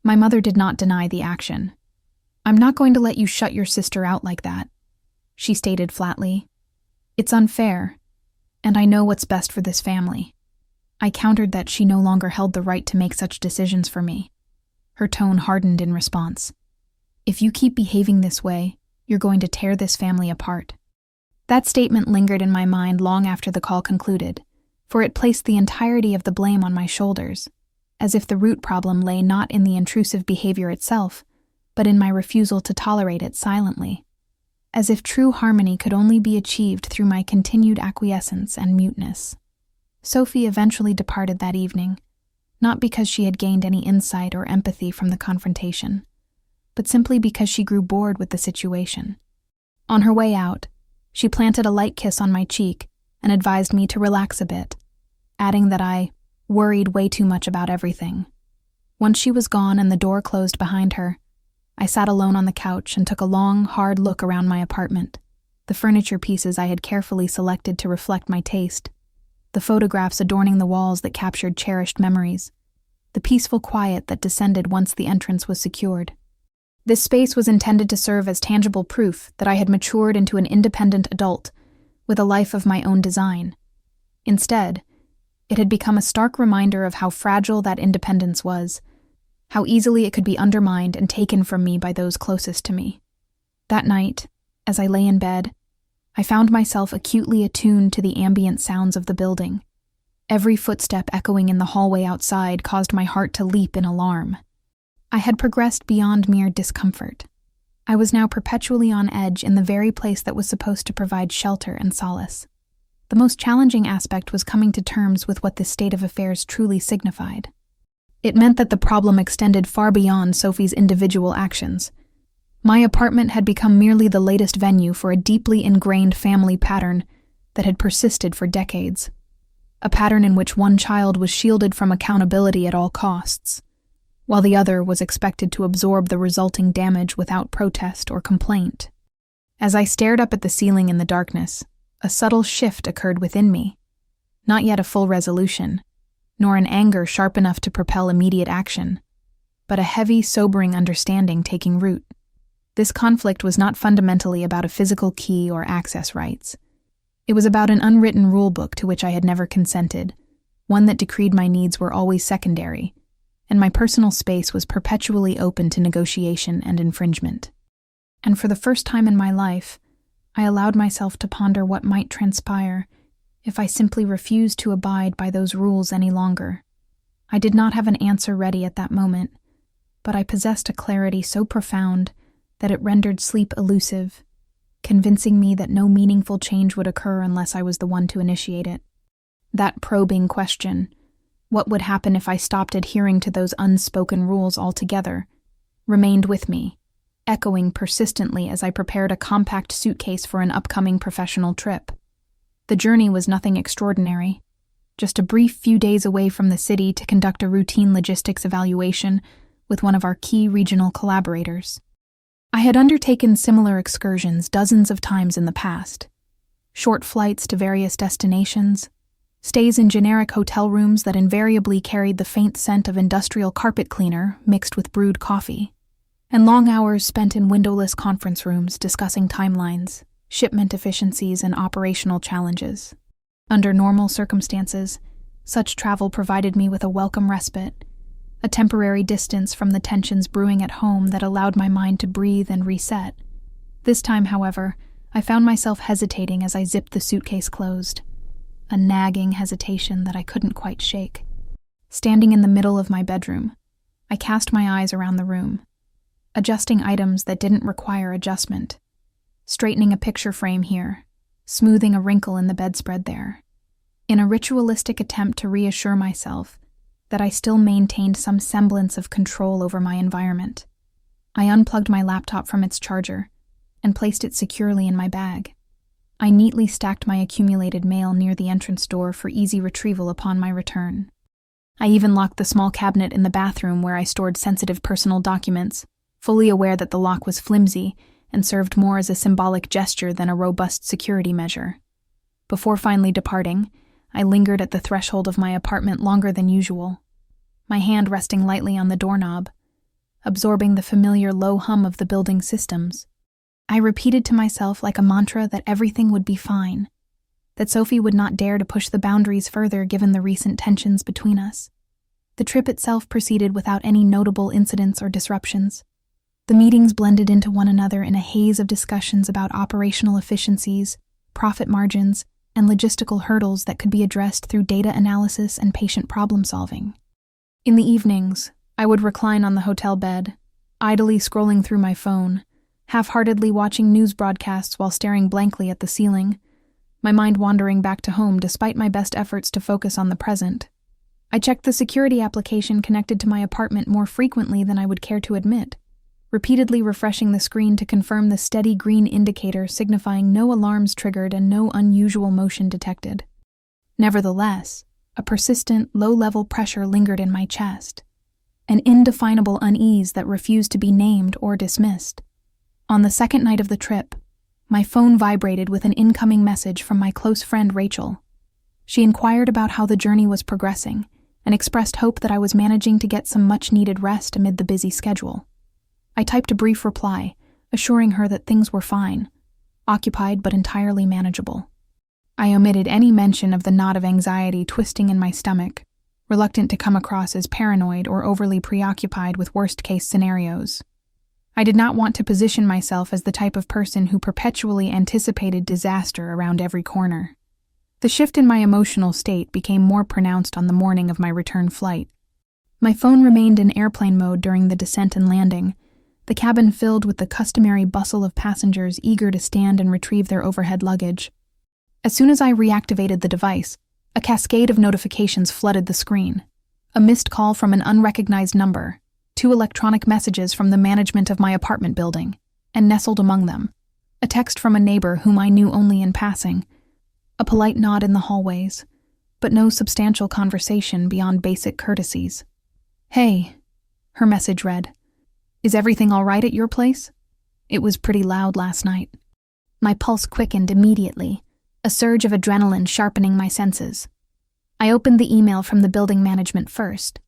My mother did not deny the action. "I'm not going to let you shut your sister out like that," she stated flatly. "It's unfair, and I know what's best for this family." I countered that she no longer held the right to make such decisions for me. Her tone hardened in response. "If you keep behaving this way, you're going to tear this family apart." That statement lingered in my mind long after the call concluded, for it placed the entirety of the blame on my shoulders, as if the root problem lay not in the intrusive behavior itself, but in my refusal to tolerate it silently. As if true harmony could only be achieved through my continued acquiescence and muteness. Sophie eventually departed that evening, not because she had gained any insight or empathy from the confrontation, but simply because she grew bored with the situation. On her way out, she planted a light kiss on my cheek and advised me to relax a bit, adding that I worried way too much about everything. Once she was gone and the door closed behind her, I sat alone on the couch and took a long, hard look around my apartment, the furniture pieces I had carefully selected to reflect my taste, the photographs adorning the walls that captured cherished memories, the peaceful quiet that descended once the entrance was secured. This space was intended to serve as tangible proof that I had matured into an independent adult with a life of my own design. Instead, it had become a stark reminder of how fragile that independence was, how easily it could be undermined and taken from me by those closest to me. That night, as I lay in bed, I found myself acutely attuned to the ambient sounds of the building. Every footstep echoing in the hallway outside caused my heart to leap in alarm. I had progressed beyond mere discomfort. I was now perpetually on edge in the very place that was supposed to provide shelter and solace. The most challenging aspect was coming to terms with what this state of affairs truly signified. It meant that the problem extended far beyond Sophie's individual actions. My apartment had become merely the latest venue for a deeply ingrained family pattern that had persisted for decades. A pattern in which one child was shielded from accountability at all costs, while the other was expected to absorb the resulting damage without protest or complaint. As I stared up at the ceiling in the darkness, a subtle shift occurred within me. Not yet a full resolution, nor an anger sharp enough to propel immediate action, but a heavy, sobering understanding taking root. This conflict was not fundamentally about a physical key or access rights. It was about an unwritten rule book to which I had never consented, one that decreed my needs were always secondary, and my personal space was perpetually open to negotiation and infringement. And for the first time in my life, I allowed myself to ponder what might transpire if I simply refused to abide by those rules any longer. I did not have an answer ready at that moment, but I possessed a clarity so profound that it rendered sleep elusive, convincing me that no meaningful change would occur unless I was the one to initiate it. That probing question, what would happen if I stopped adhering to those unspoken rules altogether, remained with me, echoing persistently as I prepared a compact suitcase for an upcoming professional trip. The journey was nothing extraordinary, just a brief few days away from the city to conduct a routine logistics evaluation with one of our key regional collaborators. I had undertaken similar excursions dozens of times in the past. Short flights to various destinations, stays in generic hotel rooms that invariably carried the faint scent of industrial carpet cleaner mixed with brewed coffee, and long hours spent in windowless conference rooms discussing timelines, shipment efficiencies, and operational challenges. Under normal circumstances, such travel provided me with a welcome respite, a temporary distance from the tensions brewing at home that allowed my mind to breathe and reset. This time, however, I found myself hesitating as I zipped the suitcase closed, a nagging hesitation that I couldn't quite shake. Standing in the middle of my bedroom, I cast my eyes around the room, adjusting items that didn't require adjustment, straightening a picture frame here, smoothing a wrinkle in the bedspread there, in a ritualistic attempt to reassure myself that I still maintained some semblance of control over my environment. I unplugged my laptop from its charger and placed it securely in my bag. I neatly stacked my accumulated mail near the entrance door for easy retrieval upon my return. I even locked the small cabinet in the bathroom where I stored sensitive personal documents, fully aware that the lock was flimsy and served more as a symbolic gesture than a robust security measure. Before finally departing, I lingered at the threshold of my apartment longer than usual, my hand resting lightly on the doorknob, absorbing the familiar low hum of the building's systems. I repeated to myself like a mantra that everything would be fine, that Sophie would not dare to push the boundaries further given the recent tensions between us. The trip itself proceeded without any notable incidents or disruptions. The meetings blended into one another in a haze of discussions about operational efficiencies, profit margins, and logistical hurdles that could be addressed through data analysis and patient problem-solving. In the evenings, I would recline on the hotel bed, idly scrolling through my phone, half-heartedly watching news broadcasts while staring blankly at the ceiling, my mind wandering back to home despite my best efforts to focus on the present. I checked the security application connected to my apartment more frequently than I would care to admit, repeatedly refreshing the screen to confirm the steady green indicator signifying no alarms triggered and no unusual motion detected. Nevertheless, a persistent, low-level pressure lingered in my chest, an indefinable unease that refused to be named or dismissed. On the second night of the trip, my phone vibrated with an incoming message from my close friend Rachel. She inquired about how the journey was progressing and expressed hope that I was managing to get some much-needed rest amid the busy schedule. I typed a brief reply, assuring her that things were fine, occupied but entirely manageable. I omitted any mention of the knot of anxiety twisting in my stomach, reluctant to come across as paranoid or overly preoccupied with worst-case scenarios. I did not want to position myself as the type of person who perpetually anticipated disaster around every corner. The shift in my emotional state became more pronounced on the morning of my return flight. My phone remained in airplane mode during the descent and landing, the cabin filled with the customary bustle of passengers eager to stand and retrieve their overhead luggage. As soon as I reactivated the device, a cascade of notifications flooded the screen. A missed call from an unrecognized number, 2 electronic messages from the management of my apartment building, and nestled among them, a text from a neighbor whom I knew only in passing, a polite nod in the hallways, but no substantial conversation beyond basic courtesies. "Hey," her message read. "Is everything all right at your place? It was pretty loud last night." My pulse quickened immediately, a surge of adrenaline sharpening my senses. I opened the email from the building management first.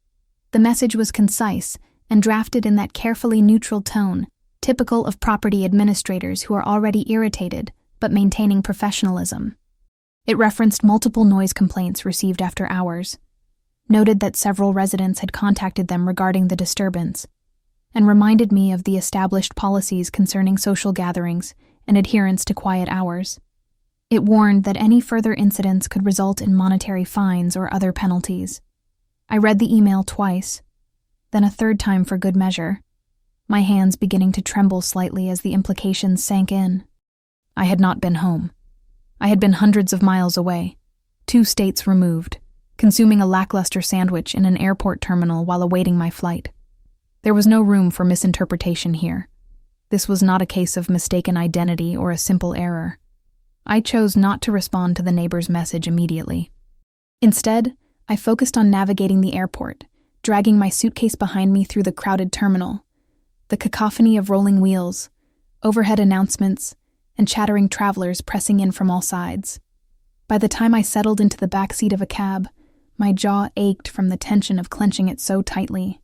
The message was concise and drafted in that carefully neutral tone, typical of property administrators who are already irritated but maintaining professionalism. It referenced multiple noise complaints received after hours, noted that several residents had contacted them regarding the disturbance, and reminded me of the established policies concerning social gatherings and adherence to quiet hours. It warned that any further incidents could result in monetary fines or other penalties. I read the email twice, then a third time for good measure, my hands beginning to tremble slightly as the implications sank in. I had not been home. I had been hundreds of miles away, 2 states removed, consuming a lackluster sandwich in an airport terminal while awaiting my flight. There was no room for misinterpretation here. This was not a case of mistaken identity or a simple error. I chose not to respond to the neighbor's message immediately. Instead, I focused on navigating the airport, dragging my suitcase behind me through the crowded terminal. The cacophony of rolling wheels, overhead announcements, and chattering travelers pressing in from all sides. By the time I settled into the back seat of a cab, my jaw ached from the tension of clenching it so tightly.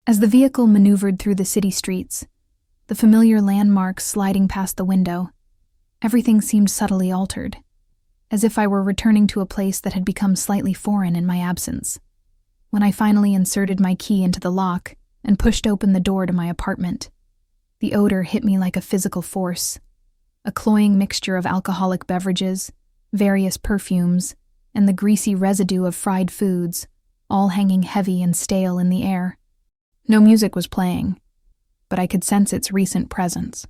As the vehicle maneuvered through the city streets, the familiar landmarks sliding past the window, everything seemed subtly altered, as if I were returning to a place that had become slightly foreign in my absence. When I finally inserted my key into the lock and pushed open the door to my apartment, the odor hit me like a physical force, a cloying mixture of alcoholic beverages, various perfumes, and the greasy residue of fried foods, all hanging heavy and stale in the air. No music was playing, but I could sense its recent presence,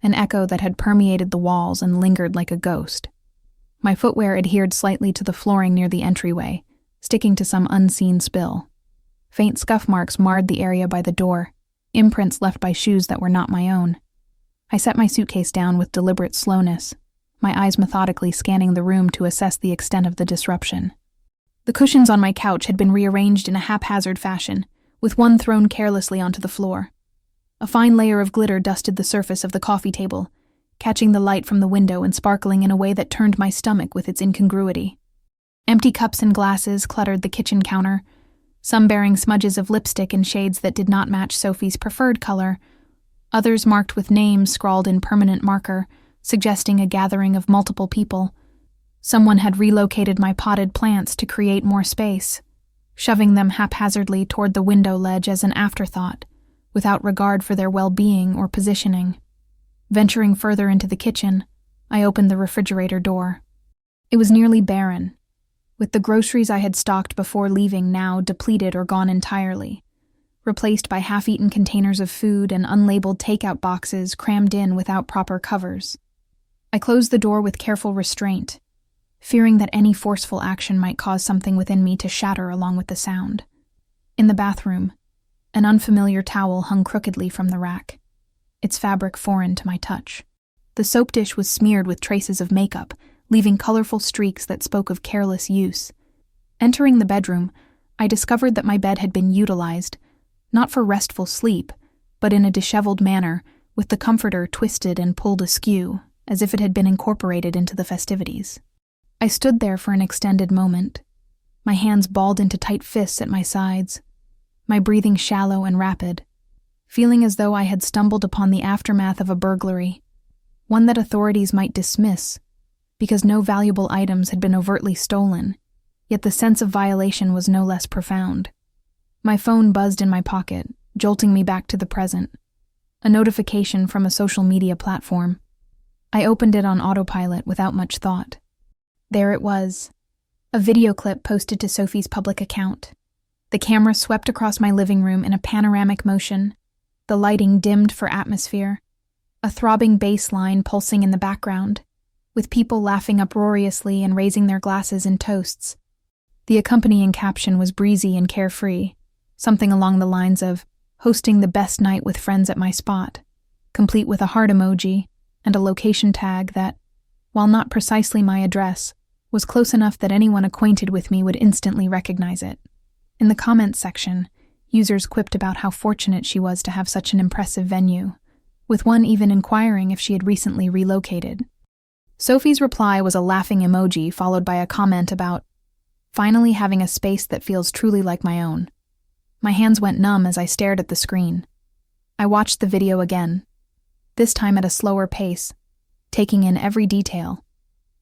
an echo that had permeated the walls and lingered like a ghost. My footwear adhered slightly to the flooring near the entryway, sticking to some unseen spill. Faint scuff marks marred the area by the door, imprints left by shoes that were not my own. I set my suitcase down with deliberate slowness, my eyes methodically scanning the room to assess the extent of the disruption. The cushions on my couch had been rearranged in a haphazard fashion, with one thrown carelessly onto the floor. A fine layer of glitter dusted the surface of the coffee table, catching the light from the window and sparkling in a way that turned my stomach with its incongruity. Empty cups and glasses cluttered the kitchen counter, some bearing smudges of lipstick in shades that did not match Sophie's preferred color, others marked with names scrawled in permanent marker, suggesting a gathering of multiple people. Someone had relocated my potted plants to create more space, shoving them haphazardly toward the window ledge as an afterthought, without regard for their well-being or positioning. Venturing further into the kitchen, I opened the refrigerator door. It was nearly barren, with the groceries I had stocked before leaving now depleted or gone entirely, replaced by half-eaten containers of food and unlabeled takeout boxes crammed in without proper covers. I closed the door with careful restraint, fearing that any forceful action might cause something within me to shatter along with the sound. In the bathroom, an unfamiliar towel hung crookedly from the rack, its fabric foreign to my touch. The soap dish was smeared with traces of makeup, leaving colorful streaks that spoke of careless use. Entering the bedroom, I discovered that my bed had been utilized, not for restful sleep, but in a disheveled manner, with the comforter twisted and pulled askew, as if it had been incorporated into the festivities. I stood there for an extended moment, my hands balled into tight fists at my sides, my breathing shallow and rapid, feeling as though I had stumbled upon the aftermath of a burglary, one that authorities might dismiss, because no valuable items had been overtly stolen, yet the sense of violation was no less profound. My phone buzzed in my pocket, jolting me back to the present, a notification from a social media platform. I opened it on autopilot without much thought. There it was, a video clip posted to Sophie's public account. The camera swept across my living room in a panoramic motion, the lighting dimmed for atmosphere, a throbbing bass line pulsing in the background, with people laughing uproariously and raising their glasses in toasts. The accompanying caption was breezy and carefree, something along the lines of, "Hosting the best night with friends at my spot," complete with a heart emoji and a location tag that, while not precisely my address, was close enough that anyone acquainted with me would instantly recognize it. In the comments section, users quipped about how fortunate she was to have such an impressive venue, with one even inquiring if she had recently relocated. Sophie's reply was a laughing emoji followed by a comment about finally having a space that feels truly like my own. My hands went numb as I stared at the screen. I watched the video again, this time at a slower pace, taking in every detail.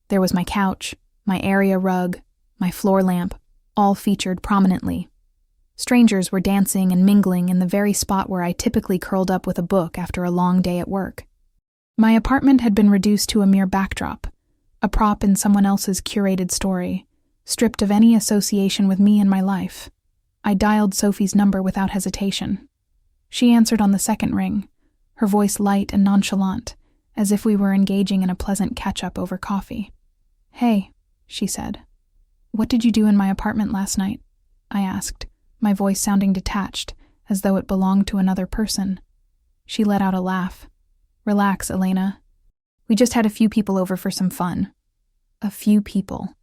There was my couch, my area rug, my floor lamp, all featured prominently. Strangers were dancing and mingling in the very spot where I typically curled up with a book after a long day at work. My apartment had been reduced to a mere backdrop, a prop in someone else's curated story, stripped of any association with me and my life. I dialed Sophie's number without hesitation. She answered on the second ring, her voice light and nonchalant, as if we were engaging in a pleasant catch-up over coffee. "Hey," she said. "What did you do in my apartment last night?" I asked, my voice sounding detached, as though it belonged to another person. She let out a laugh. "Relax, Elena. We just had a few people over for some fun." "A few people,"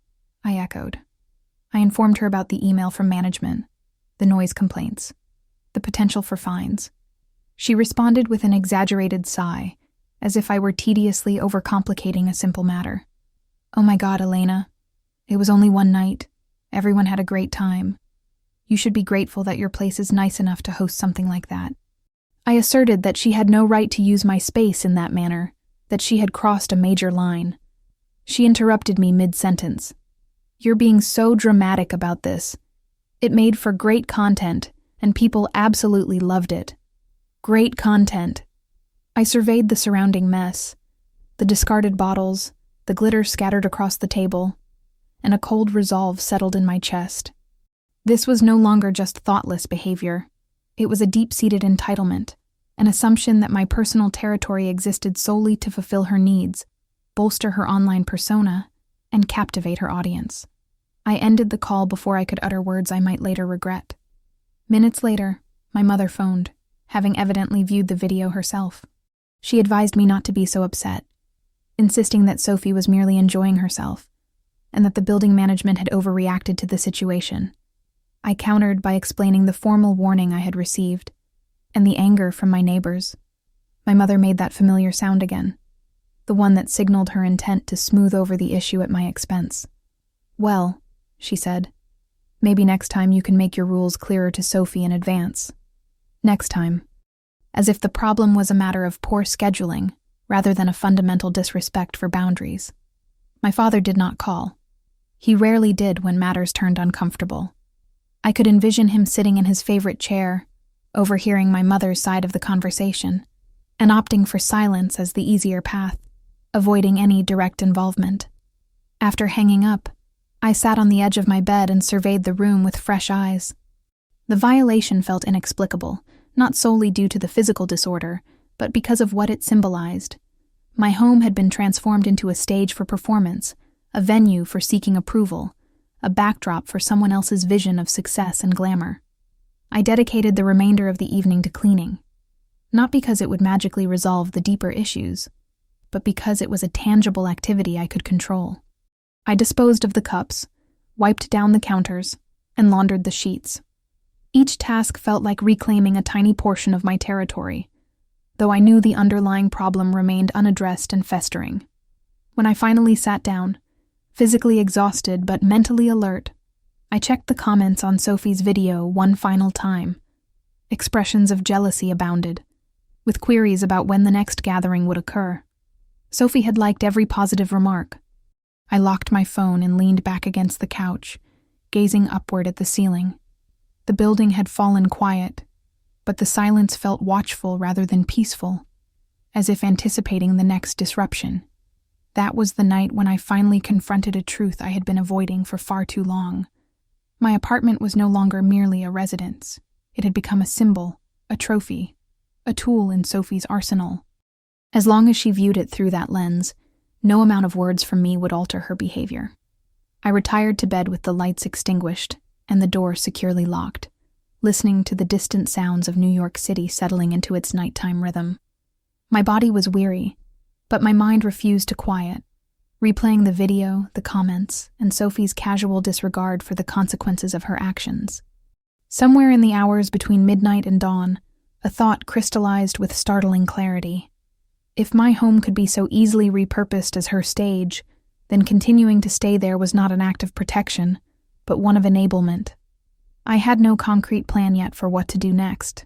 I echoed. I informed her about the email from management, the noise complaints, the potential for fines. She responded with an exaggerated sigh, as if I were tediously overcomplicating a simple matter. "Oh my God, Elena. It was only one night. Everyone had a great time. You should be grateful that your place is nice enough to host something like that." I asserted that she had no right to use my space in that manner, that she had crossed a major line. She interrupted me mid-sentence. "You're being so dramatic about this. It made for great content, and people absolutely loved it." Great content. I surveyed the surrounding mess, the discarded bottles, the glitter scattered across the table, and a cold resolve settled in my chest. This was no longer just thoughtless behavior. It was a deep-seated entitlement, an assumption that my personal territory existed solely to fulfill her needs, bolster her online persona, and captivate her audience. I ended the call before I could utter words I might later regret. Minutes later, my mother phoned, having evidently viewed the video herself. She advised me not to be so upset, insisting that Sophie was merely enjoying herself, and that the building management had overreacted to the situation. I countered by explaining the formal warning I had received, and the anger from my neighbors. My mother made that familiar sound again, the one that signaled her intent to smooth over the issue at my expense. "Well," she said, "maybe next time you can make your rules clearer to Sophie in advance." Next time. As if the problem was a matter of poor scheduling, rather than a fundamental disrespect for boundaries. My father did not call. He rarely did when matters turned uncomfortable. I could envision him sitting in his favorite chair, overhearing my mother's side of the conversation, and opting for silence as the easier path, avoiding any direct involvement. After hanging up, I sat on the edge of my bed and surveyed the room with fresh eyes. The violation felt inexplicable, not solely due to the physical disorder, but because of what it symbolized. My home had been transformed into a stage for performance, a venue for seeking approval, a backdrop for someone else's vision of success and glamour. I dedicated the remainder of the evening to cleaning, not because it would magically resolve the deeper issues, but because it was a tangible activity I could control. I disposed of the cups, wiped down the counters, and laundered the sheets. Each task felt like reclaiming a tiny portion of my territory, though I knew the underlying problem remained unaddressed and festering. When I finally sat down, physically exhausted but mentally alert, I checked the comments on Sophie's video one final time. Expressions of jealousy abounded, with queries about when the next gathering would occur. Sophie had liked every positive remark. I locked my phone and leaned back against the couch, gazing upward at the ceiling. The building had fallen quiet, but the silence felt watchful rather than peaceful, as if anticipating the next disruption. That was the night when I finally confronted a truth I had been avoiding for far too long. My apartment was no longer merely a residence. It had become a symbol, a trophy, a tool in Sophie's arsenal. As long as she viewed it through that lens, no amount of words from me would alter her behavior. I retired to bed with the lights extinguished and the door securely locked, listening to the distant sounds of New York City settling into its nighttime rhythm. My body was weary, but my mind refused to quiet, replaying the video, the comments, and Sophie's casual disregard for the consequences of her actions. Somewhere in the hours between midnight and dawn, a thought crystallized with startling clarity. If my home could be so easily repurposed as her stage, then continuing to stay there was not an act of protection, but one of enablement. I had no concrete plan yet for what to do next,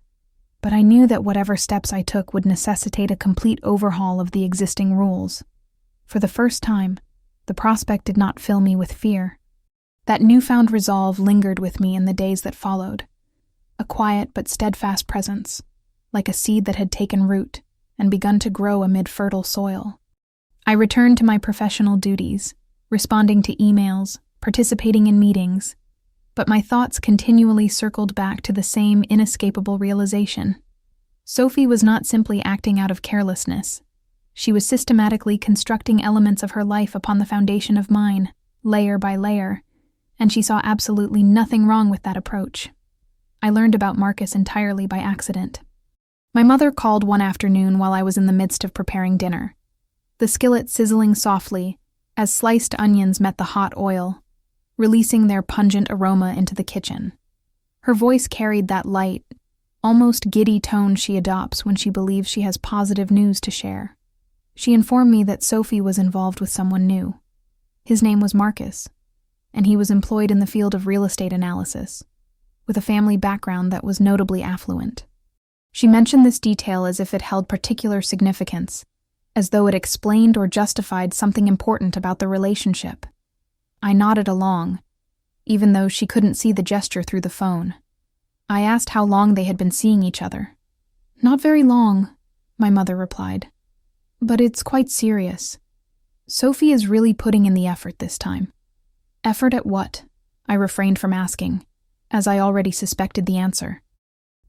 but I knew that whatever steps I took would necessitate a complete overhaul of the existing rules. For the first time, the prospect did not fill me with fear. That newfound resolve lingered with me in the days that followed, a quiet but steadfast presence, like a seed that had taken root and begun to grow amid fertile soil. I returned to my professional duties, responding to emails, participating in meetings, but my thoughts continually circled back to the same inescapable realization. Sophie was not simply acting out of carelessness. She was systematically constructing elements of her life upon the foundation of mine, layer by layer, and she saw absolutely nothing wrong with that approach. I learned about Marcus entirely by accident. My mother called one afternoon while I was in the midst of preparing dinner, the skillet sizzling softly as sliced onions met the hot oil, releasing their pungent aroma into the kitchen. Her voice carried that light, almost giddy tone she adopts when she believes she has positive news to share. She informed me that Sophie was involved with someone new. His name was Marcus, and he was employed in the field of real estate analysis, with a family background that was notably affluent. She mentioned this detail as if it held particular significance, as though it explained or justified something important about the relationship. I nodded along, even though she couldn't see the gesture through the phone. I asked how long they had been seeing each other. "Not very long," my mother replied. "But it's quite serious. Sophie is really putting in the effort this time." "Effort at what?" I refrained from asking, as I already suspected the answer.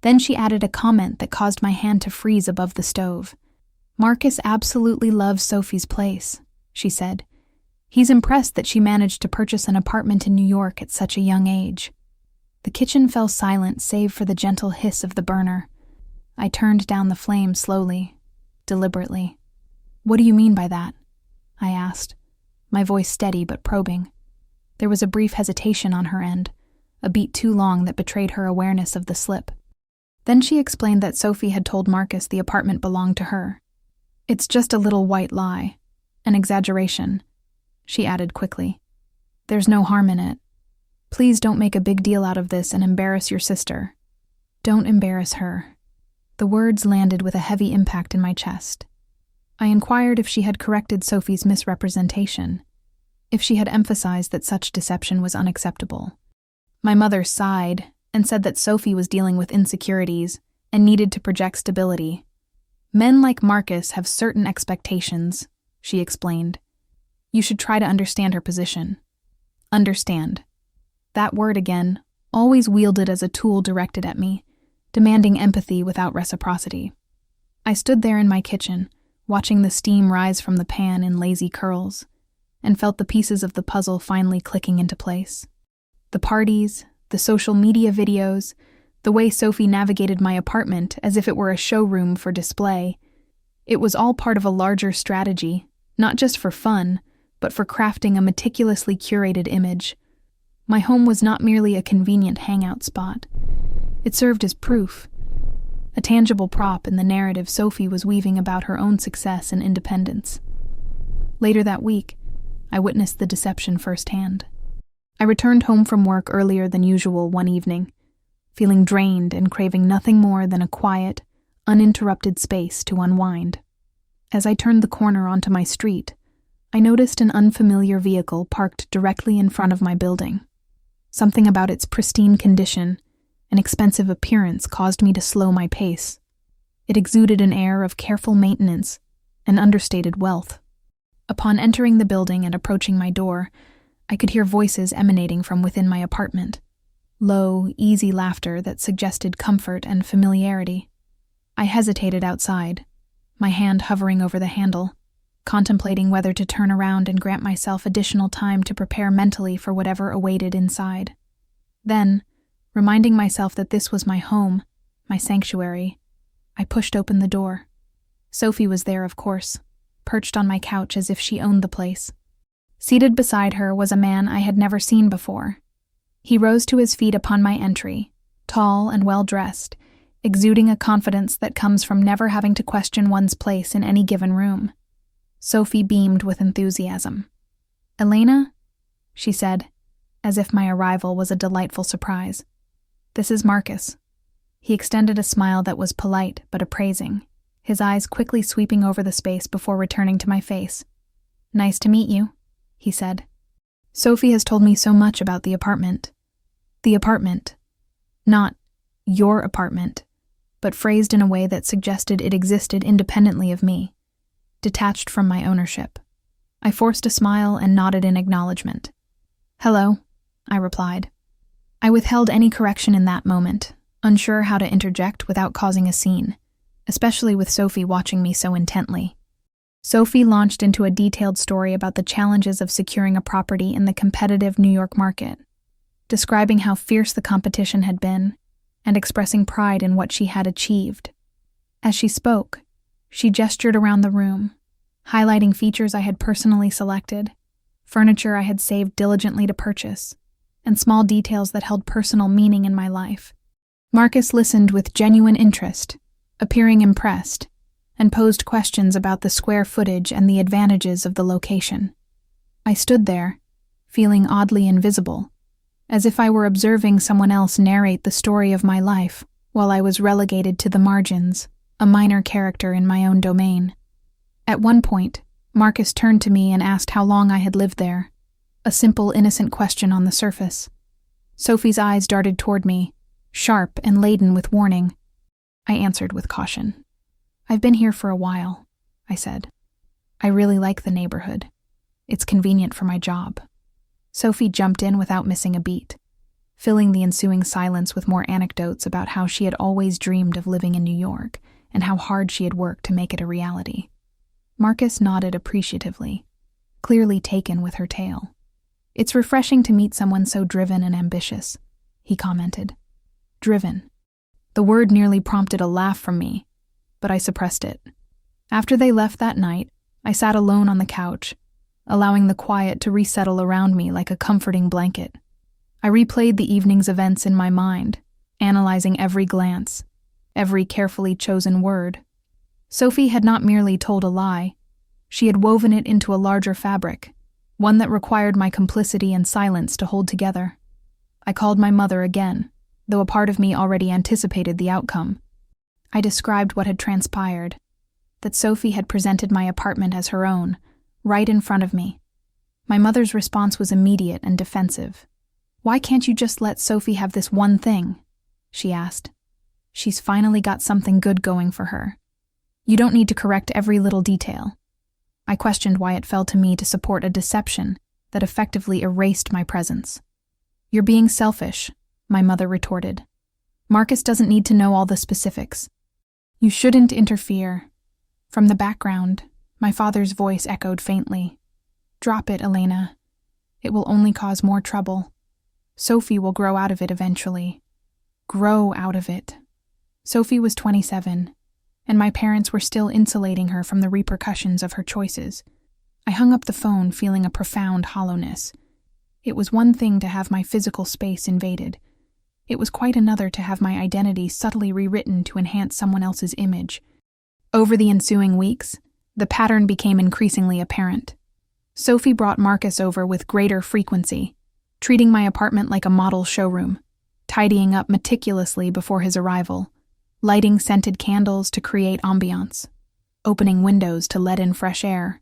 Then she added a comment that caused my hand to freeze above the stove. "Marcus absolutely loves Sophie's place," she said. "He's impressed that she managed to purchase an apartment in New York at such a young age." The kitchen fell silent save for the gentle hiss of the burner. I turned down the flame slowly, deliberately. "What do you mean by that?" I asked, my voice steady but probing. There was a brief hesitation on her end, a beat too long that betrayed her awareness of the slip. Then she explained that Sophie had told Marcus the apartment belonged to her. "It's just a little white lie, an exaggeration," she added quickly. "There's no harm in it. Please don't make a big deal out of this and embarrass your sister." "Don't embarrass her." The words landed with a heavy impact in my chest. I inquired if she had corrected Sophie's misrepresentation, if she had emphasized that such deception was unacceptable. My mother sighed and said that Sophie was dealing with insecurities and needed to project stability. "Men like Marcus have certain expectations," she explained. "You should try to understand her position." Understand. That word again, always wielded as a tool directed at me, demanding empathy without reciprocity. I stood there in my kitchen, watching the steam rise from the pan in lazy curls, and felt the pieces of the puzzle finally clicking into place. The parties, the social media videos, the way Sophie navigated my apartment as if it were a showroom for display. It was all part of a larger strategy, not just for fun, but for crafting a meticulously curated image. My home was not merely a convenient hangout spot. It served as proof, a tangible prop in the narrative Sophie was weaving about her own success and independence. Later that week, I witnessed the deception firsthand. I returned home from work earlier than usual one evening, feeling drained and craving nothing more than a quiet, uninterrupted space to unwind. As I turned the corner onto my street, I noticed an unfamiliar vehicle parked directly in front of my building. Something about its pristine condition and expensive appearance caused me to slow my pace. It exuded an air of careful maintenance and understated wealth. Upon entering the building and approaching my door, I could hear voices emanating from within my apartment. Low, easy laughter that suggested comfort and familiarity. I hesitated outside, my hand hovering over the handle, contemplating whether to turn around and grant myself additional time to prepare mentally for whatever awaited inside. Then, reminding myself that this was my home, my sanctuary, I pushed open the door. Sophie was there, of course, perched on my couch as if she owned the place. Seated beside her was a man I had never seen before. He rose to his feet upon my entry, tall and well-dressed, exuding a confidence that comes from never having to question one's place in any given room. Sophie beamed with enthusiasm. "Elena?" she said, as if my arrival was a delightful surprise. "This is Marcus." He extended a smile that was polite but appraising, his eyes quickly sweeping over the space before returning to my face. "Nice to meet you," he said. "Sophie has told me so much about the apartment." The apartment. Not your apartment, but phrased in a way that suggested it existed independently of me, detached from my ownership. I forced a smile and nodded in acknowledgement. "Hello," I replied. I withheld any correction in that moment, unsure how to interject without causing a scene, especially with Sophie watching me so intently. Sophie launched into a detailed story about the challenges of securing a property in the competitive New York market, describing how fierce the competition had been, and expressing pride in what she had achieved. As she spoke, she gestured around the room, highlighting features I had personally selected, furniture I had saved diligently to purchase, and small details that held personal meaning in my life. Marcus listened with genuine interest, appearing impressed, and posed questions about the square footage and the advantages of the location. I stood there, feeling oddly invisible, as if I were observing someone else narrate the story of my life while I was relegated to the margins, a minor character in my own domain. At one point, Marcus turned to me and asked how long I had lived there, a simple, innocent question on the surface. Sophie's eyes darted toward me, sharp and laden with warning. I answered with caution. "I've been here for a while," I said. "I really like the neighborhood. It's convenient for my job." Sophie jumped in without missing a beat, filling the ensuing silence with more anecdotes about how she had always dreamed of living in New York and how hard she had worked to make it a reality. Marcus nodded appreciatively, clearly taken with her tale. "It's refreshing to meet someone so driven and ambitious," he commented. Driven. The word nearly prompted a laugh from me, but I suppressed it. After they left that night, I sat alone on the couch, allowing the quiet to resettle around me like a comforting blanket. I replayed the evening's events in my mind, analyzing every glance, every carefully chosen word. Sophie had not merely told a lie. She had woven it into a larger fabric, one that required my complicity and silence to hold together. I called my mother again, though a part of me already anticipated the outcome. I described what had transpired, that Sophie had presented my apartment as her own, right in front of me. My mother's response was immediate and defensive. "Why can't you just let Sophie have this one thing?" she asked. "She's finally got something good going for her. You don't need to correct every little detail." I questioned why it fell to me to support a deception that effectively erased my presence. "You're being selfish," my mother retorted. "Marcus doesn't need to know all the specifics. You shouldn't interfere." From the background, my father's voice echoed faintly. "Drop it, Elena. It will only cause more trouble. Sophie will grow out of it eventually." Grow out of it. Sophie was 27, and my parents were still insulating her from the repercussions of her choices. I hung up the phone feeling a profound hollowness. It was one thing to have my physical space invaded. It was quite another to have my identity subtly rewritten to enhance someone else's image. Over the ensuing weeks, the pattern became increasingly apparent. Sophie brought Marcus over with greater frequency, treating my apartment like a model showroom, tidying up meticulously before his arrival, lighting scented candles to create ambiance, opening windows to let in fresh air.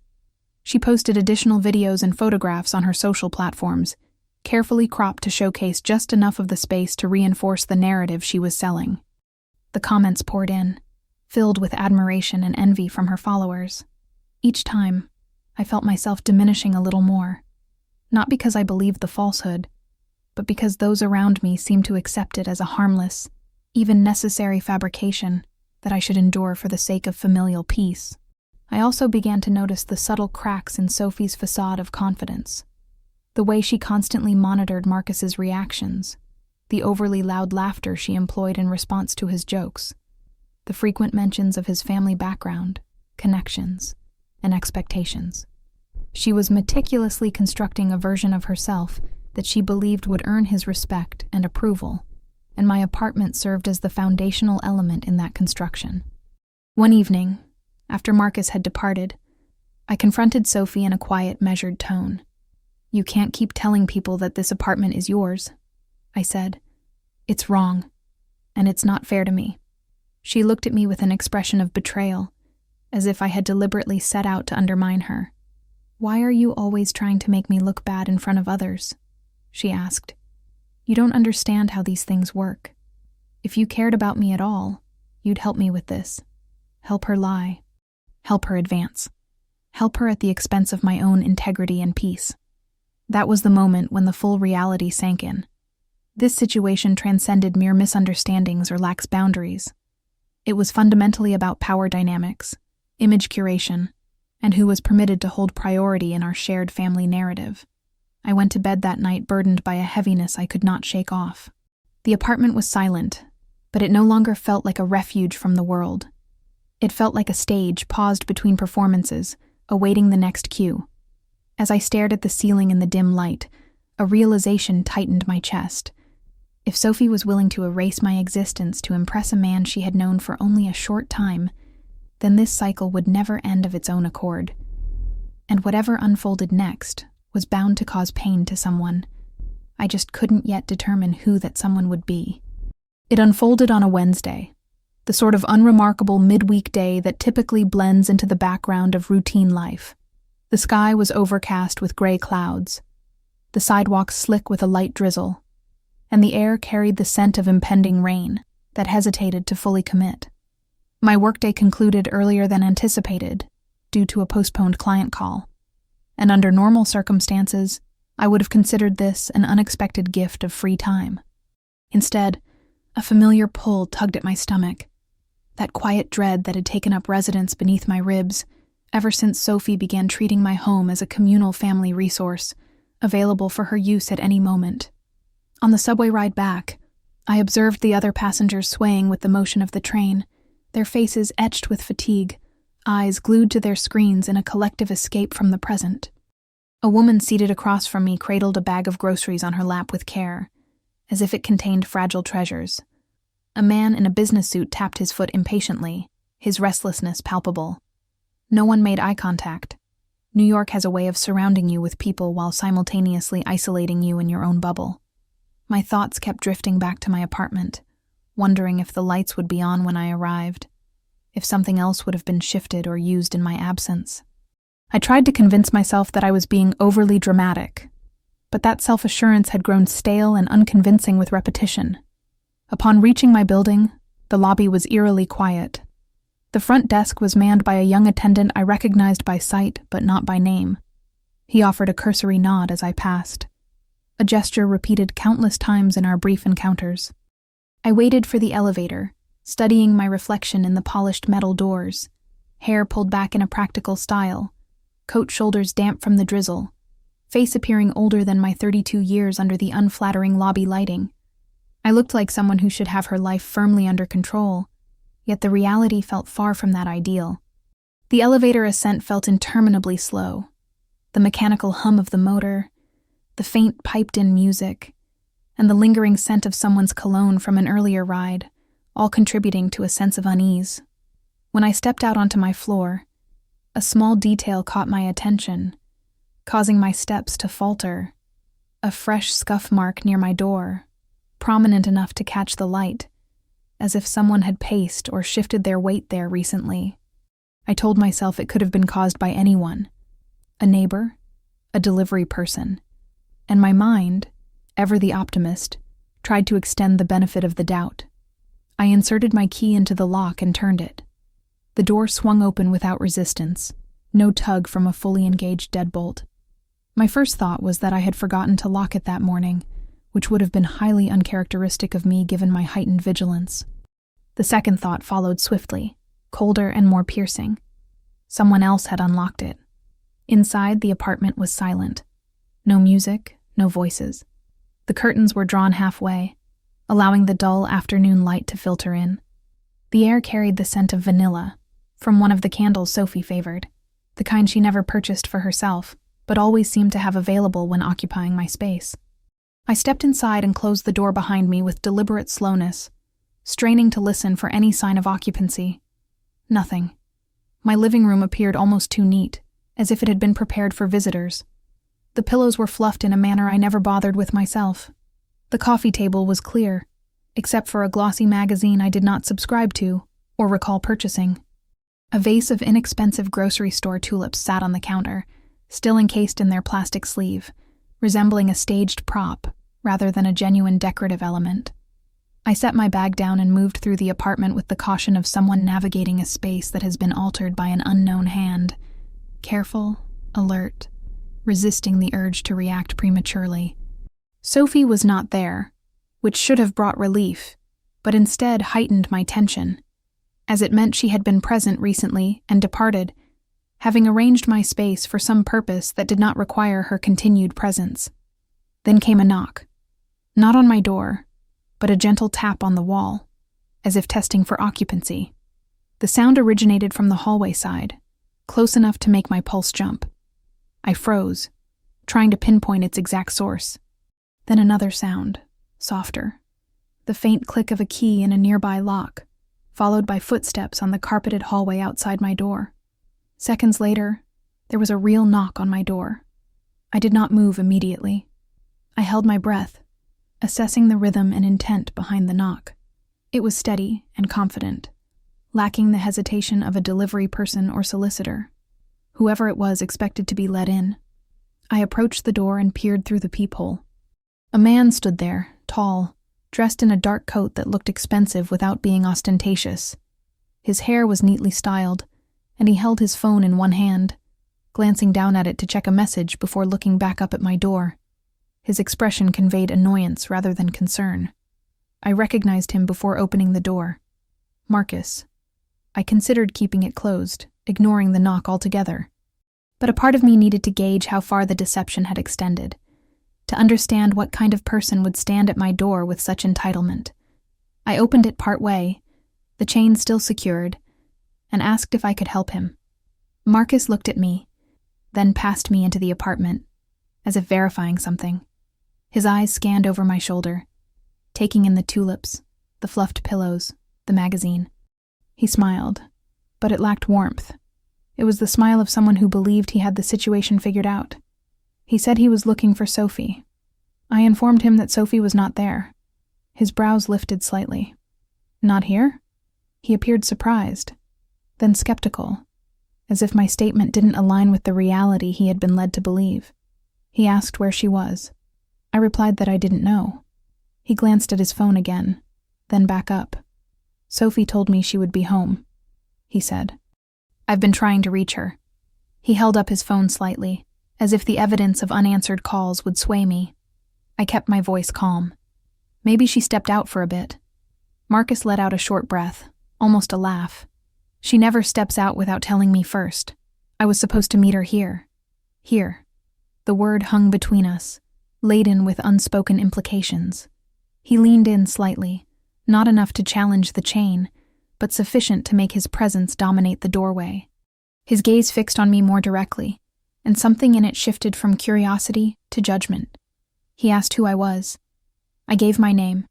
She posted additional videos and photographs on her social platforms, carefully cropped to showcase just enough of the space to reinforce the narrative she was selling. The comments poured in, filled with admiration and envy from her followers. Each time, I felt myself diminishing a little more, not because I believed the falsehood, but because those around me seemed to accept it as a harmless, even necessary fabrication that I should endure for the sake of familial peace. I also began to notice the subtle cracks in Sophie's facade of confidence. The way she constantly monitored Marcus's reactions, the overly loud laughter she employed in response to his jokes, the frequent mentions of his family background, connections, and expectations. She was meticulously constructing a version of herself that she believed would earn his respect and approval, and my apartment served as the foundational element in that construction. One evening, after Marcus had departed, I confronted Sophie in a quiet, measured tone. "You can't keep telling people that this apartment is yours," I said. "It's wrong, and it's not fair to me." She looked at me with an expression of betrayal, as if I had deliberately set out to undermine her. "Why are you always trying to make me look bad in front of others?" she asked. "You don't understand how these things work. If you cared about me at all, you'd help me with this. Help her lie. Help her advance. Help her at the expense of my own integrity and peace." That was the moment when the full reality sank in. This situation transcended mere misunderstandings or lax boundaries. It was fundamentally about power dynamics, image curation, and who was permitted to hold priority in our shared family narrative. I went to bed that night burdened by a heaviness I could not shake off. The apartment was silent, but it no longer felt like a refuge from the world. It felt like a stage paused between performances, awaiting the next cue. As I stared at the ceiling in the dim light, a realization tightened my chest. If Sophie was willing to erase my existence to impress a man she had known for only a short time, then this cycle would never end of its own accord. And whatever unfolded next was bound to cause pain to someone. I just couldn't yet determine who that someone would be. It unfolded on a Wednesday, the sort of unremarkable midweek day that typically blends into the background of routine life. The sky was overcast with gray clouds, the sidewalks slick with a light drizzle, and the air carried the scent of impending rain that hesitated to fully commit. My workday concluded earlier than anticipated due to a postponed client call, and under normal circumstances, I would have considered this an unexpected gift of free time. Instead, a familiar pull tugged at my stomach, that quiet dread that had taken up residence beneath my ribs ever since Sophie began treating my home as a communal family resource, available for her use at any moment. On the subway ride back, I observed the other passengers swaying with the motion of the train, their faces etched with fatigue, eyes glued to their screens in a collective escape from the present. A woman seated across from me cradled a bag of groceries on her lap with care, as if it contained fragile treasures. A man in a business suit tapped his foot impatiently, his restlessness palpable. No one made eye contact. New York has a way of surrounding you with people while simultaneously isolating you in your own bubble. My thoughts kept drifting back to my apartment, wondering if the lights would be on when I arrived, if something else would have been shifted or used in my absence. I tried to convince myself that I was being overly dramatic, but that self-assurance had grown stale and unconvincing with repetition. Upon reaching my building, the lobby was eerily quiet. The front desk was manned by a young attendant I recognized by sight but not by name. He offered a cursory nod as I passed, a gesture repeated countless times in our brief encounters. I waited for the elevator, studying my reflection in the polished metal doors, hair pulled back in a practical style, coat shoulders damp from the drizzle, face appearing older than my 32 years under the unflattering lobby lighting. I looked like someone who should have her life firmly under control, yet the reality felt far from that ideal. The elevator ascent felt interminably slow. The mechanical hum of the motor, the faint piped-in music, and the lingering scent of someone's cologne from an earlier ride, all contributing to a sense of unease. When I stepped out onto my floor, a small detail caught my attention, causing my steps to falter. A fresh scuff mark near my door, prominent enough to catch the light, as if someone had paced or shifted their weight there recently. I told myself it could have been caused by anyone, a neighbor, a delivery person, and my mind, ever the optimist, tried to extend the benefit of the doubt. I inserted my key into the lock and turned it. The door swung open without resistance, no tug from a fully engaged deadbolt. My first thought was that I had forgotten to lock it that morning, which would have been highly uncharacteristic of me given my heightened vigilance. The second thought followed swiftly, colder and more piercing. Someone else had unlocked it. Inside, the apartment was silent. No music, no voices. The curtains were drawn halfway, allowing the dull afternoon light to filter in. The air carried the scent of vanilla, from one of the candles Sophie favored, the kind she never purchased for herself, but always seemed to have available when occupying my space. I stepped inside and closed the door behind me with deliberate slowness, straining to listen for any sign of occupancy. Nothing. My living room appeared almost too neat, as if it had been prepared for visitors. The pillows were fluffed in a manner I never bothered with myself. The coffee table was clear, except for a glossy magazine I did not subscribe to or recall purchasing. A vase of inexpensive grocery store tulips sat on the counter, still encased in their plastic sleeve, resembling a staged prop rather than a genuine decorative element. I set my bag down and moved through the apartment with the caution of someone navigating a space that has been altered by an unknown hand, careful, alert, resisting the urge to react prematurely. Sophie was not there, which should have brought relief, but instead heightened my tension, as it meant she had been present recently and departed, having arranged my space for some purpose that did not require her continued presence. Then came a knock, not on my door, but a gentle tap on the wall, as if testing for occupancy. The sound originated from the hallway side, close enough to make my pulse jump. I froze, trying to pinpoint its exact source. Then another sound, softer, the faint click of a key in a nearby lock, followed by footsteps on the carpeted hallway outside my door. Seconds later, there was a real knock on my door. I did not move immediately. I held my breath, assessing the rhythm and intent behind the knock. It was steady and confident, lacking the hesitation of a delivery person or solicitor. Whoever it was expected to be let in. I approached the door and peered through the peephole. A man stood there, tall, dressed in a dark coat that looked expensive without being ostentatious. His hair was neatly styled, and he held his phone in one hand, glancing down at it to check a message before looking back up at my door. His expression conveyed annoyance rather than concern. I recognized him before opening the door. Marcus. I considered keeping it closed, ignoring the knock altogether. But a part of me needed to gauge how far the deception had extended, to understand what kind of person would stand at my door with such entitlement. I opened it part way, the chain still secured, and asked if I could help him. Marcus looked at me, then passed me into the apartment, as if verifying something. His eyes scanned over my shoulder, taking in the tulips, the fluffed pillows, the magazine. He smiled, but it lacked warmth. It was the smile of someone who believed he had the situation figured out. He said he was looking for Sophie. I informed him that Sophie was not there. His brows lifted slightly. Not here? He appeared surprised, then skeptical, as if my statement didn't align with the reality he had been led to believe. He asked where she was. I replied that I didn't know. He glanced at his phone again, then back up. Sophie told me she would be home, he said. I've been trying to reach her. He held up his phone slightly, as if the evidence of unanswered calls would sway me. I kept my voice calm. Maybe she stepped out for a bit. Marcus let out a short breath, almost a laugh. She never steps out without telling me first. I was supposed to meet her here. Here. The word hung between us, laden with unspoken implications. He leaned in slightly, not enough to challenge the chain, but sufficient to make his presence dominate the doorway. His gaze fixed on me more directly, and something in it shifted from curiosity to judgment. He asked who I was. I gave my name.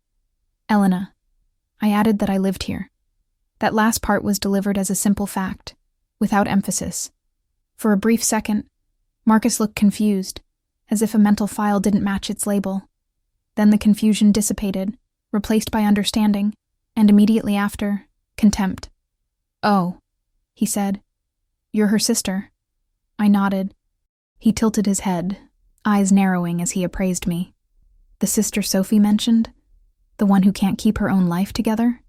Elena. I added that I lived here. That last part was delivered as a simple fact, without emphasis. For a brief second, Marcus looked confused, as if a mental file didn't match its label. Then the confusion dissipated, replaced by understanding, and immediately after, contempt. Oh, he said. You're her sister. I nodded. He tilted his head, eyes narrowing as he appraised me. The sister Sophie mentioned? The one who can't keep her own life together?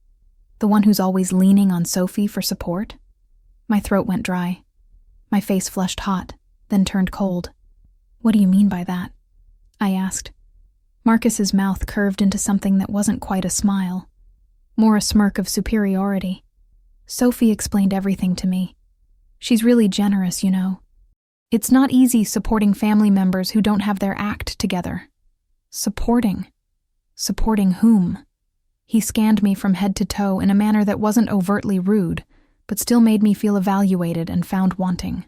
The one who's always leaning on Sophie for support? My throat went dry. My face flushed hot, then turned cold. What do you mean by that? I asked. Marcus's mouth curved into something that wasn't quite a smile, more a smirk of superiority. Sophie explained everything to me. She's really generous, you know. It's not easy supporting family members who don't have their act together. Supporting? Supporting whom? He scanned me from head to toe in a manner that wasn't overtly rude, but still made me feel evaluated and found wanting.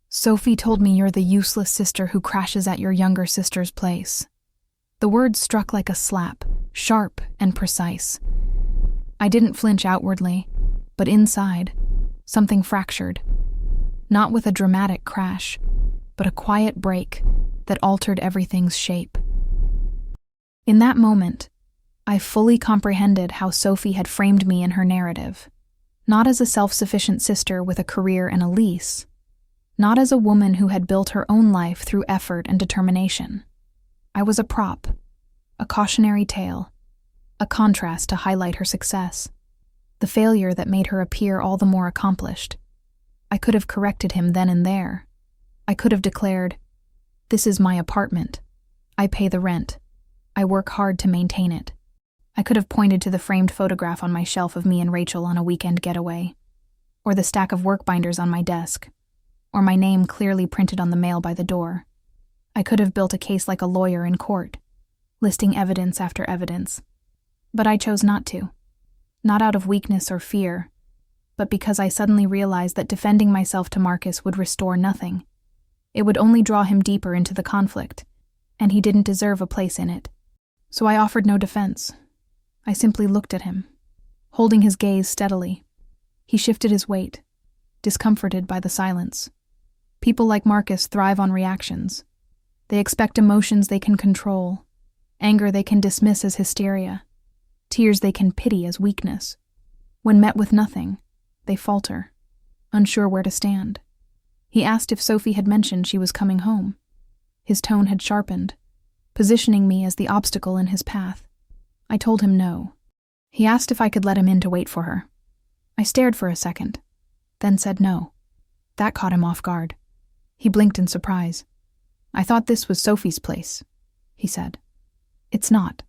Sophie told me you're the useless sister who crashes at your younger sister's place. The words struck like a slap, sharp and precise. I didn't flinch outwardly, but inside, something fractured. Not with a dramatic crash, but a quiet break that altered everything's shape. In that moment, I fully comprehended how Sophie had framed me in her narrative, not as a self-sufficient sister with a career and a lease, not as a woman who had built her own life through effort and determination. I was a prop, a cautionary tale, a contrast to highlight her success, the failure that made her appear all the more accomplished. I could have corrected him then and there. I could have declared, "This is my apartment. I pay the rent. I work hard to maintain it." I could have pointed to the framed photograph on my shelf of me and Rachel on a weekend getaway, or the stack of work binders on my desk, or my name clearly printed on the mail by the door. I could have built a case like a lawyer in court, listing evidence after evidence. But I chose not to. Not out of weakness or fear, but because I suddenly realized that defending myself to Marcus would restore nothing. It would only draw him deeper into the conflict, and he didn't deserve a place in it. So I offered no defense. I simply looked at him. holding his gaze steadily. He shifted his weight, discomforted by the silence. People like Marcus thrive on reactions. They expect emotions they can control, anger they can dismiss as hysteria, tears they can pity as weakness. When met with nothing, they falter, unsure where to stand. He asked if Sophie had mentioned she was coming home. His tone had sharpened, positioning me as the obstacle in his path. I told him no. He asked if I could let him in to wait for her. I stared for a second, then said no. That caught him off guard. He blinked in surprise. I thought this was Sophie's place, he said. It's not,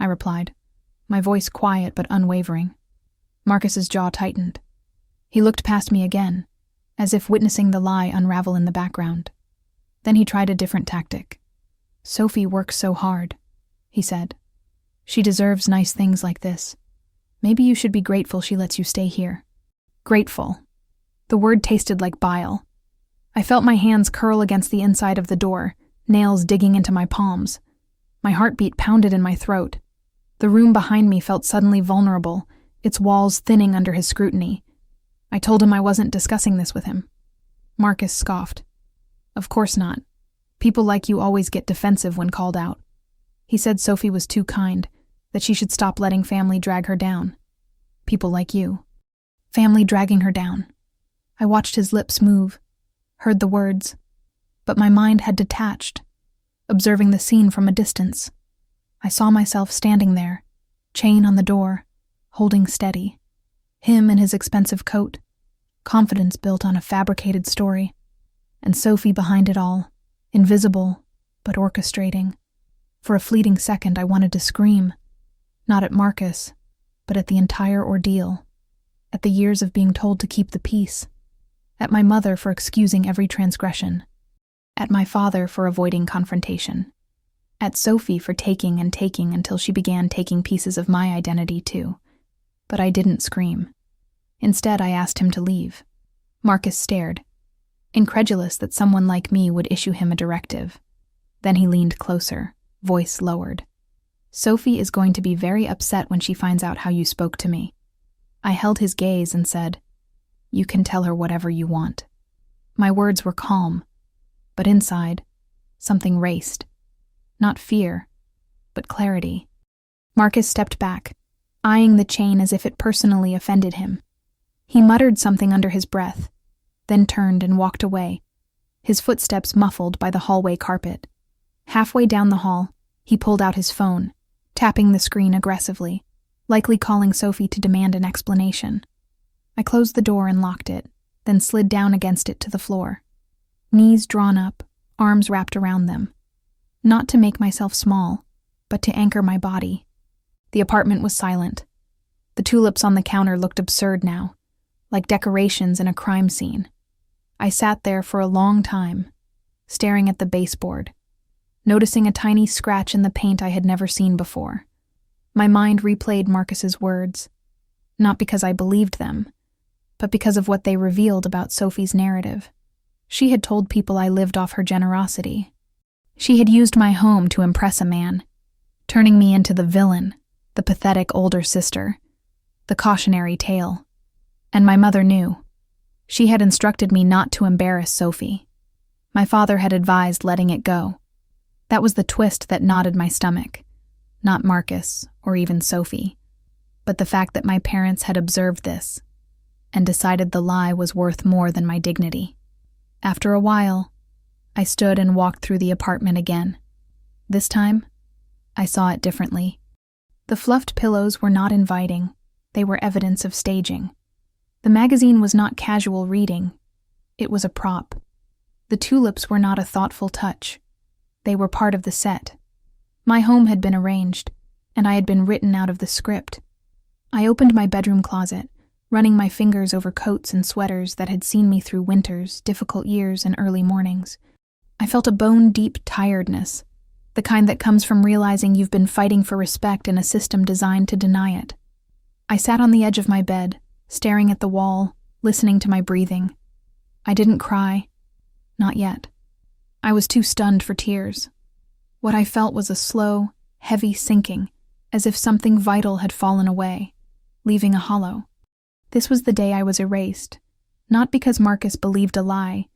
I replied, my voice quiet but unwavering. Marcus's jaw tightened. He looked past me again, as if witnessing the lie unravel in the background. Then he tried a different tactic. Sophie works so hard, he said. She deserves nice things like this. Maybe you should be grateful she lets you stay here. Grateful. The word tasted like bile. I felt my hands curl against the inside of the door, nails digging into my palms. My heartbeat pounded in my throat. The room behind me felt suddenly vulnerable, its walls thinning under his scrutiny. I told him I wasn't discussing this with him. Marcus scoffed. Of course not. People like you always get defensive when called out. He said Sophie was too kind, that she should stop letting family drag her down. People like you. Family dragging her down. I watched his lips move, heard the words, but my mind had detached, observing the scene from a distance. I saw myself standing there, chain on the door, holding steady. Him in his expensive coat, confidence built on a fabricated story, and Sophie behind it all, invisible, but orchestrating. For a fleeting second I wanted to scream, not at Marcus, but at the entire ordeal, at the years of being told to keep the peace, at my mother for excusing every transgression, at my father for avoiding confrontation, at Sophie for taking and taking until she began taking pieces of my identity too. But I didn't scream. Instead, I asked him to leave. Marcus stared, incredulous that someone like me would issue him a directive. Then he leaned closer, voice lowered. Sophie is going to be very upset when she finds out how you spoke to me. I held his gaze and said, You can tell her whatever you want. My words were calm, but inside, something raced. Not fear, but clarity. Marcus stepped back, eyeing the chain as if it personally offended him. He muttered something under his breath, then turned and walked away, his footsteps muffled by the hallway carpet. Halfway down the hall, he pulled out his phone, tapping the screen aggressively, likely calling Sophie to demand an explanation. I closed the door and locked it, then slid down against it to the floor. Knees drawn up, arms wrapped around them. Not to make myself small, but to anchor my body. The apartment was silent. The tulips on the counter looked absurd now, like decorations in a crime scene. I sat there for a long time, staring at the baseboard, noticing a tiny scratch in the paint I had never seen before. My mind replayed Marcus's words, not because I believed them, but because of what they revealed about Sophie's narrative. She had told people I lived off her generosity. She had used my home to impress a man, turning me into the villain, the pathetic older sister, the cautionary tale. And my mother knew. She had instructed me not to embarrass Sophie. My father had advised letting it go. That was the twist that knotted my stomach. Not Marcus, or even Sophie, but the fact that my parents had observed this, and decided the lie was worth more than my dignity. After a while, I stood and walked through the apartment again. This time, I saw it differently. The fluffed pillows were not inviting. They were evidence of staging. The magazine was not casual reading. It was a prop. The tulips were not a thoughtful touch. They were part of the set. My home had been arranged, and I had been written out of the script. I opened my bedroom closet, running my fingers over coats and sweaters that had seen me through winters, difficult years, and early mornings. I felt a bone-deep tiredness, the kind that comes from realizing you've been fighting for respect in a system designed to deny it. I sat on the edge of my bed, staring at the wall, listening to my breathing. I didn't cry. Not yet. I was too stunned for tears. What I felt was a slow, heavy sinking, as if something vital had fallen away. leaving a hollow. This was the day I was erased, not because Marcus believed a lie,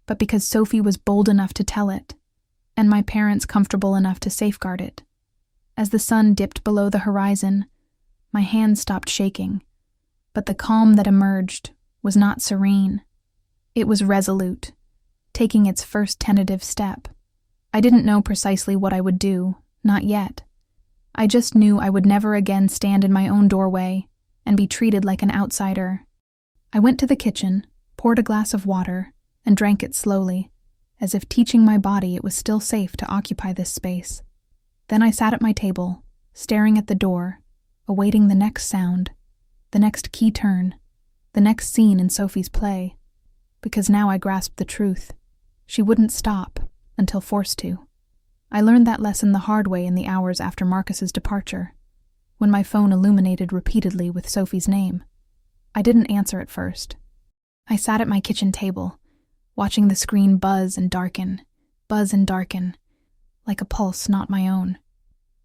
but because Sophie was bold enough to tell it, and my parents comfortable enough to safeguard it. As the sun dipped below the horizon, my hands stopped shaking, but the calm that emerged was not serene. It was resolute, taking its first tentative step. I didn't know precisely what I would do, not yet. I just knew I would never again stand in my own doorway and be treated like an outsider. I went to the kitchen, poured a glass of water, and drank it slowly, as if teaching my body it was still safe to occupy this space. Then I sat at my table, staring at the door, awaiting the next sound, the next key turn, the next scene in Sophie's play, because now I grasped the truth. She wouldn't stop until forced to. I learned that lesson the hard way in the hours after Marcus's departure, when my phone illuminated repeatedly with Sophie's name. I didn't answer at first. I sat at my kitchen table, watching the screen buzz and darken, like a pulse not my own.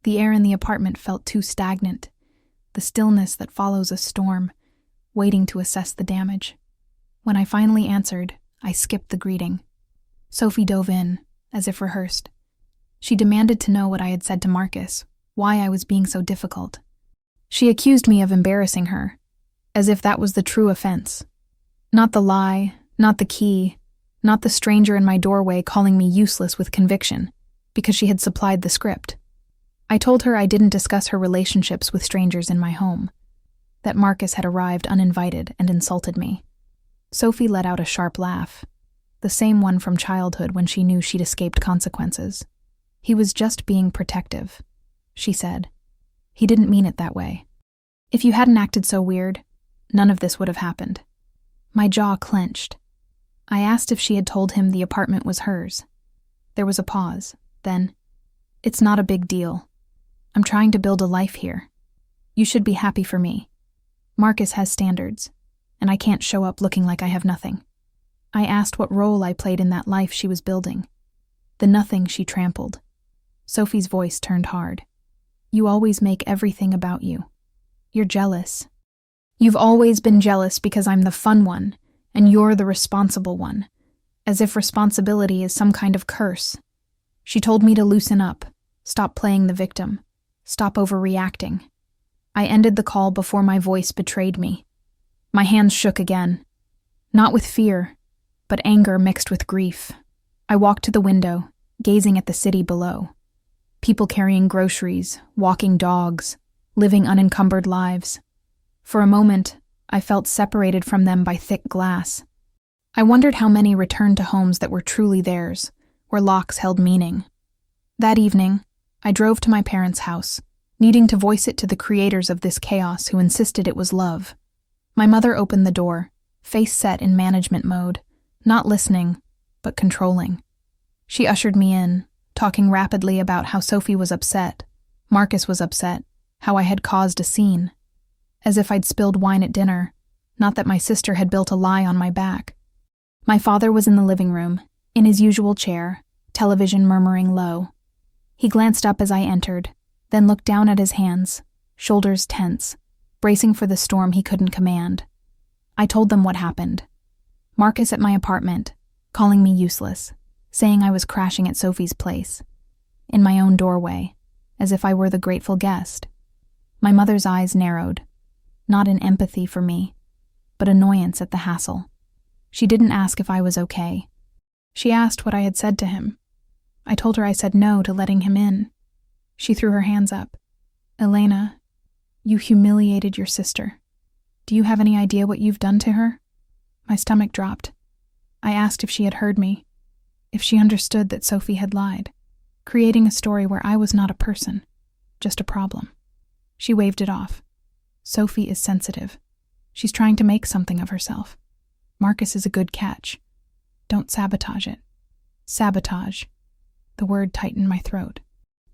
The air in the apartment felt too stagnant, the stillness that follows a storm, waiting to assess the damage. When I finally answered, I skipped the greeting. Sophie dove in, as if rehearsed. She demanded to know what I had said to Marcus, why I was being so difficult. She accused me of embarrassing her, as if that was the true offense. Not the lie, not the key, not the stranger in my doorway calling me useless with conviction, because she had supplied the script. I told her I didn't discuss her relationships with strangers in my home, that Marcus had arrived uninvited and insulted me. Sophie let out a sharp laugh, the same one from childhood when she knew she'd escaped consequences. He was just being protective, she said. He didn't mean it that way. If you hadn't acted so weird, none of this would have happened. My jaw clenched. I asked if she had told him the apartment was hers. There was a pause. Then, "It's not a big deal. I'm trying to build a life here. You should be happy for me. Marcus has standards, and I can't show up looking like I have nothing." I asked what role I played in that life she was building. The nothing she trampled. Sophie's voice turned hard. "You always make everything about you. You're jealous. You've always been jealous because I'm the fun one, and you're the responsible one, as if responsibility is some kind of curse." She told me to loosen up, stop playing the victim, stop overreacting. I ended the call before my voice betrayed me. My hands shook again, not with fear, but anger mixed with grief. I walked to the window, gazing at the city below. People carrying groceries, walking dogs, living unencumbered lives. For a moment, I felt separated from them by thick glass. I wondered how many returned to homes that were truly theirs, where locks held meaning. That evening, I drove to my parents' house, needing to voice it to the creators of this chaos who insisted it was love. My mother opened the door, face set in management mode, not listening, but controlling. She ushered me in, talking rapidly about how Sophie was upset, Marcus was upset, how I had caused a scene. As if I'd spilled wine at dinner, not that my sister had built a lie on my back. My father was in the living room, in his usual chair, television murmuring low. He glanced up as I entered, then looked down at his hands, shoulders tense, bracing for the storm he couldn't command. I told them what happened. Marcus at my apartment, calling me useless, saying I was crashing at Sophie's place, in my own doorway, as if I were the grateful guest. My mother's eyes narrowed, not in empathy for me, but annoyance at the hassle. She didn't ask if I was okay. She asked what I had said to him. I told her I said no to letting him in. She threw her hands up. "Elena, you humiliated your sister. Do you have any idea what you've done to her?" My stomach dropped. I asked if she had heard me, if she understood that Sophie had lied, creating a story where I was not a person, just a problem. She waved it off. "Sophie is sensitive. She's trying to make something of herself. Marcus is a good catch. Don't sabotage it." Sabotage. The word tightened my throat.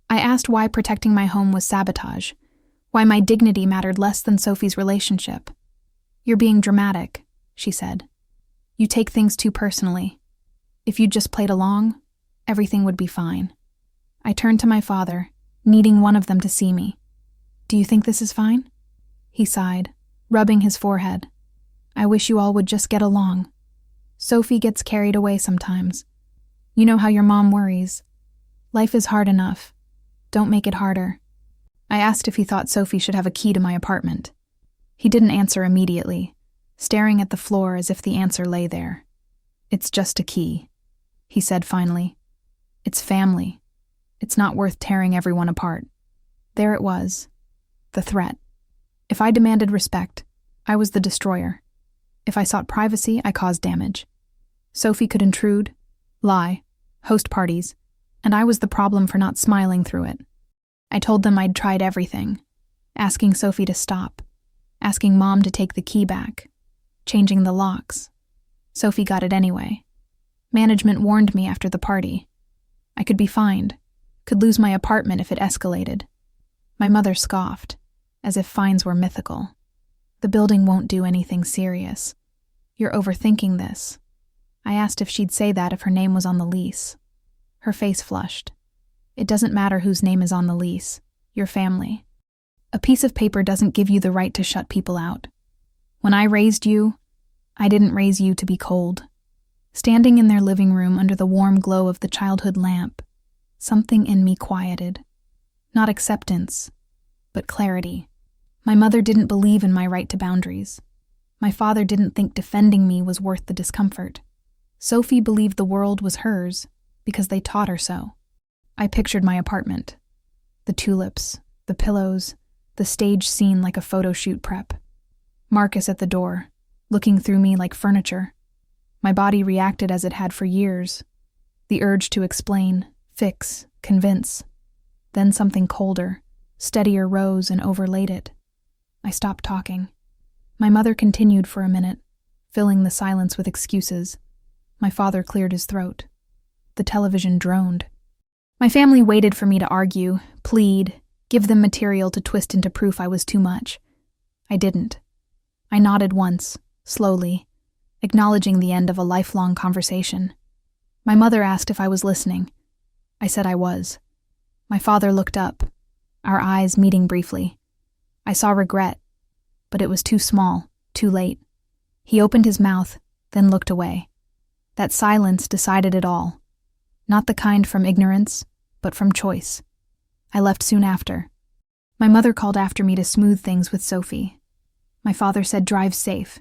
I asked why protecting my home was sabotage, why my dignity mattered less than Sophie's relationship. "You're being dramatic," she said. "You take things too personally. If you'd just played along, everything would be fine." I turned to my father, needing one of them to see me. "Do you think this is fine?" he sighed, rubbing his forehead. I wish you all would just get along. Sophie gets carried away sometimes. You know how your mom worries. Life is hard enough. Don't make it harder. I asked if he thought Sophie should have a key to my apartment. He didn't answer immediately, staring at the floor as if the answer lay there. It's just a key, he said finally. It's family. It's not worth tearing everyone apart. There it was. The threat. If I demanded respect, I was the destroyer. If I sought privacy, I caused damage. Sophie could intrude, lie, host parties, and I was the problem for not smiling through it. I told them I'd tried everything, asking Sophie to stop, asking Mom to take the key back, changing the locks. Sophie got it anyway. Management warned me after the party. I could be fined, could lose my apartment if it escalated. My mother scoffed, as if fines were mythical. The building won't do anything serious. You're overthinking this. I asked if she'd say that if her name was on the lease. Her face flushed. It doesn't matter whose name is on the lease. Your family. A piece of paper doesn't give you the right to shut people out. When I raised you, I didn't raise you to be cold. Standing in their living room under the warm glow of the childhood lamp, something in me quieted. Not acceptance, but clarity. My mother didn't believe in my right to boundaries. My father didn't think defending me was worth the discomfort. Sophie believed the world was hers because they taught her so. I pictured my apartment. The tulips, the pillows, the stage scene like a photo shoot prep. Marcus at the door, looking through me like furniture. My body reacted as it had for years. The urge to explain, fix, convince. Then something colder, steadier rose and overlaid it. I stopped talking. My mother continued for a minute, filling the silence with excuses. My father cleared his throat. The television droned. My family waited for me to argue, plead, give them material to twist into proof I was too much. I didn't. I nodded once, slowly, acknowledging the end of a lifelong conversation. My mother asked if I was listening. I said I was. My father looked up, our eyes meeting briefly. I saw regret, but it was too small, too late. He opened his mouth, then looked away. That silence decided it all. Not the kind from ignorance, but from choice. I left soon after. My mother called after me to smooth things with Sophie. My father said drive safe.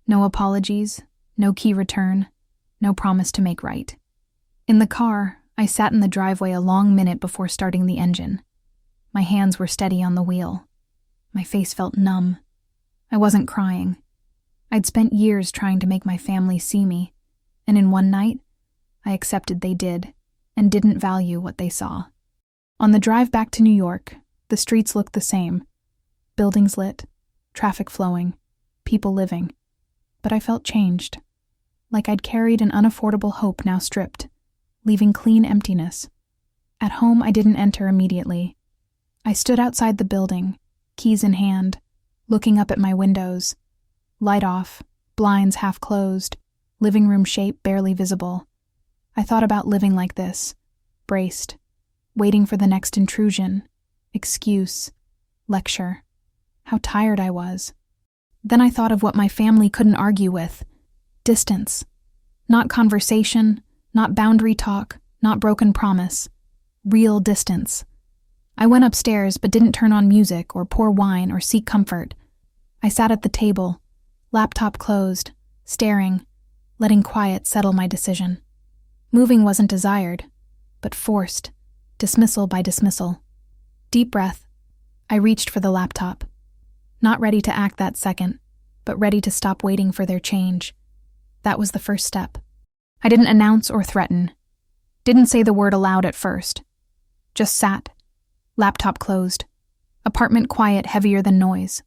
No apologies, no key return, no promise to make right. In the car, I sat in the driveway a long minute before starting the engine. My hands were steady on the wheel. My face felt numb. I wasn't crying. I'd spent years trying to make my family see me, and in one night, I accepted they did, and didn't value what they saw. On the drive back to New York, the streets looked the same. Buildings lit, traffic flowing, people living. But I felt changed, like I'd carried an unaffordable hope now stripped, leaving clean emptiness. At home, I didn't enter immediately. I stood outside the building, keys in hand, looking up at my windows. Light off, blinds half closed, living room shape barely visible. I thought about living like this, braced, waiting for the next intrusion, excuse, lecture. How tired I was. Then I thought of what my family couldn't argue with. Distance. Not conversation, not boundary talk, not broken promise. Real distance. I went upstairs but didn't turn on music or pour wine or seek comfort. I sat at the table, laptop closed, staring, letting quiet settle my decision. Moving wasn't desired, but forced, dismissal by dismissal. Deep breath. I reached for the laptop. Not ready to act that second, but ready to stop waiting for their change. That was the first step. I didn't announce or threaten. Didn't say the word aloud at first. Just sat. Laptop closed. Apartment quiet, heavier than noise.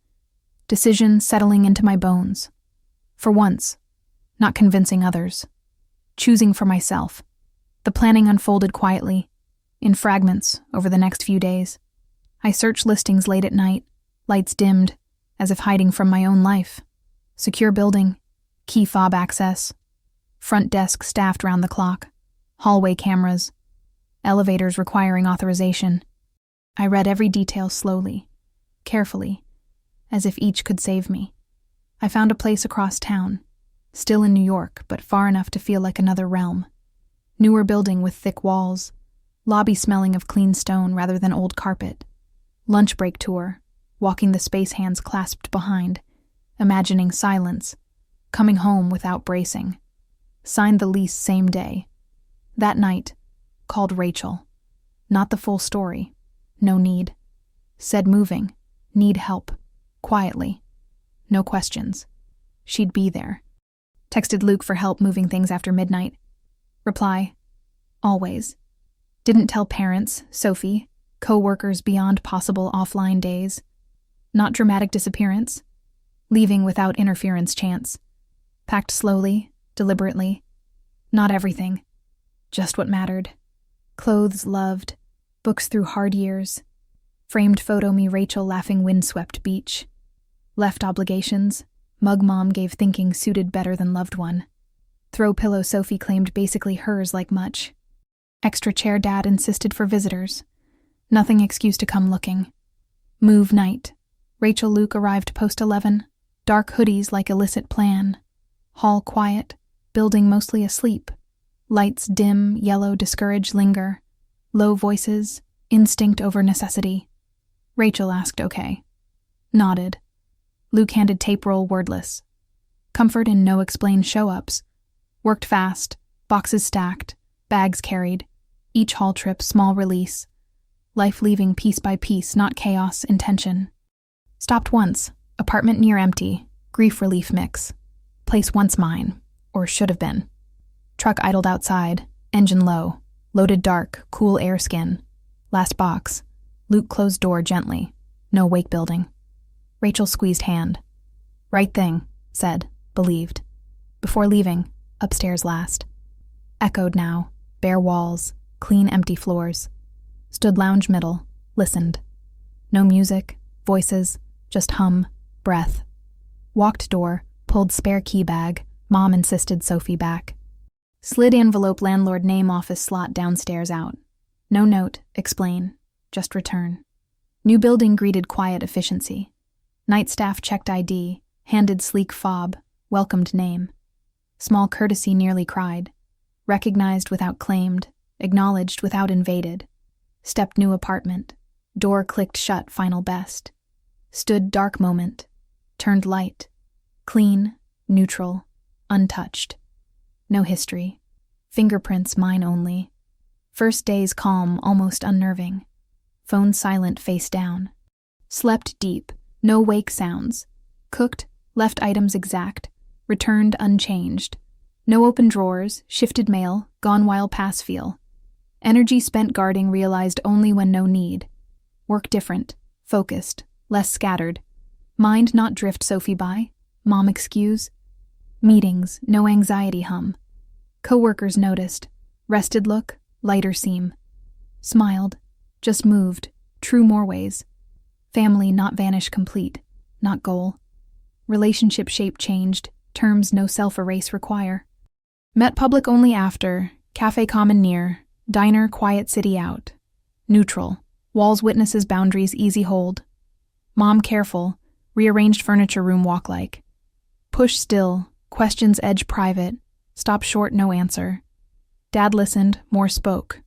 Decision settling into my bones. For once, not convincing others. Choosing for myself. The planning unfolded quietly, in fragments, over the next few days. I searched listings late at night, lights dimmed, as if hiding from my own life. Secure building, key fob access, front desk staffed round the clock, hallway cameras, elevators requiring authorization. I read every detail slowly, carefully, as if each could save me. I found a place across town, still in New York, but far enough to feel like another realm. Newer building with thick walls, lobby smelling of clean stone rather than old carpet. Lunch break tour, walking the space hands clasped behind, imagining silence, coming home without bracing. Signed the lease same day. That night, called Rachel. Not the full story. No need. Said moving. Need help. Quietly. No questions. She'd be there. Texted Luke for help moving things after midnight. Reply. Always. Didn't tell parents, Sophie, co-workers beyond possible offline days. Not dramatic disappearance. Leaving without interference chance. Packed slowly, deliberately. Not everything. Just what mattered. Clothes loved. Books through hard years. Framed photo me Rachel laughing windswept beach. Left obligations. Mug mom gave thinking suited better than loved one. Throw pillow Sophie claimed basically hers like much. Extra chair dad insisted for visitors. Nothing excuse to come looking. Move night. Rachel Luke arrived post 11. Dark hoodies like illicit plan. Hall quiet. Building mostly asleep. Lights dim, yellow discourage linger. Low voices. Instinct over necessity. Rachel asked okay. Nodded. Luke handed tape roll wordless. Comfort in no explained show-ups. Worked fast. Boxes stacked. Bags carried. Each hall trip small release. Life leaving piece by piece, not chaos, intention. Stopped once. Apartment near empty. Grief relief mix. Place once mine. Or should have been. Truck idled outside. Engine low. Loaded dark. Cool air skin. Last box. Luke closed door gently. No wake building. Rachel squeezed hand. Right thing. Said. Believed. Before leaving. Upstairs last. Echoed now. Bare walls. Clean empty floors. Stood lounge middle. Listened. No music. Voices. Just hum. Breath. Walked door. Pulled spare key bag. Mom insisted Sophie back. Slid envelope landlord name office slot downstairs out. No note. Explain. Just return. New building greeted quiet efficiency. Night staff checked ID. Handed sleek fob. Welcomed name. Small courtesy nearly cried. Recognized without claimed. Acknowledged without invaded. Stepped new apartment. Door clicked shut final best. Stood dark moment. Turned light. Clean. Neutral. Untouched. No history. Fingerprints mine only. First days calm, almost unnerving. Phone silent face down. Slept deep. No wake sounds. Cooked. Left items exact. Returned unchanged. No open drawers. Shifted mail. Gone while pass feel. Energy spent guarding realized only when no need. Work different. Focused. Less scattered. Mind not drift Sophie by. Mom excuse. Meetings. No anxiety hum. Coworkers noticed. Rested look. Lighter seam. Smiled. Just moved. True more ways. Family not vanish complete. Not goal. Relationship shape changed. Terms no self-erase require. Met public only after. Cafe common near. Diner quiet city out. Neutral. Walls witnesses boundaries easy hold. Mom careful. Rearranged furniture room walk like. Push still. Questions edge private. Stop short no answer. Dad listened. More spoke.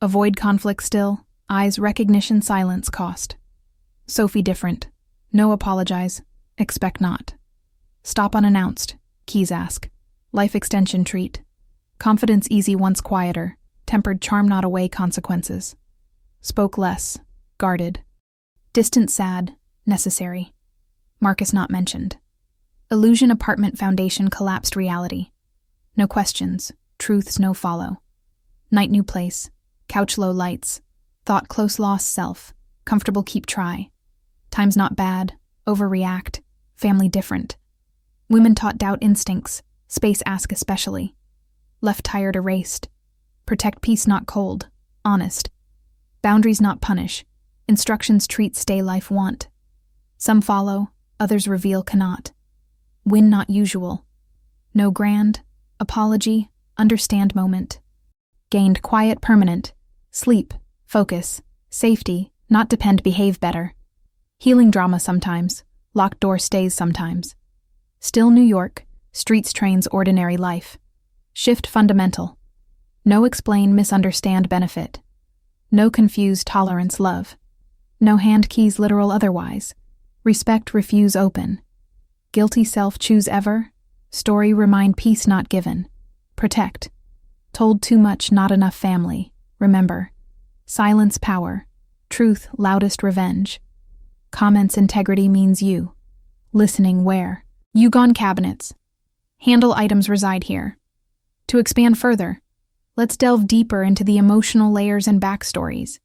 Avoid conflict still. Eyes recognition silence cost. Sophie different. No apologize. Expect not. Stop unannounced. Keys ask. Life extension treat. Confidence easy once quieter. Tempered charm not away consequences. Spoke less. Guarded. Distant sad. Necessary. Marcus not mentioned. Illusion apartment foundation collapsed reality. No questions. Truths no follow. Night new place. Couch low lights. Thought close lost self. Comfortable keep try. Times not bad. Overreact. Family different. Women taught doubt instincts. Space ask especially. Left tired erased. Protect peace not cold. Honest. Boundaries not punish. Instructions treat stay life want. Some follow. Others reveal cannot. Win not usual. No grand. Apology. Understand moment. Gained quiet permanent. Sleep. Focus. Safety. Not depend behave better. Healing drama sometimes. Locked door stays sometimes. Still New York, streets trains ordinary life. Shift fundamental. No explain misunderstand benefit. No confuse tolerance love. No hand keys literal otherwise. Respect refuse open. Guilty self choose ever. Story remind peace not given. Protect. Told too much not enough family. Remember. Silence power. Truth loudest revenge. Comments integrity means you. Listening where. You gone cabinets. Handle items reside here. To expand further, let's delve deeper into the emotional layers and backstories,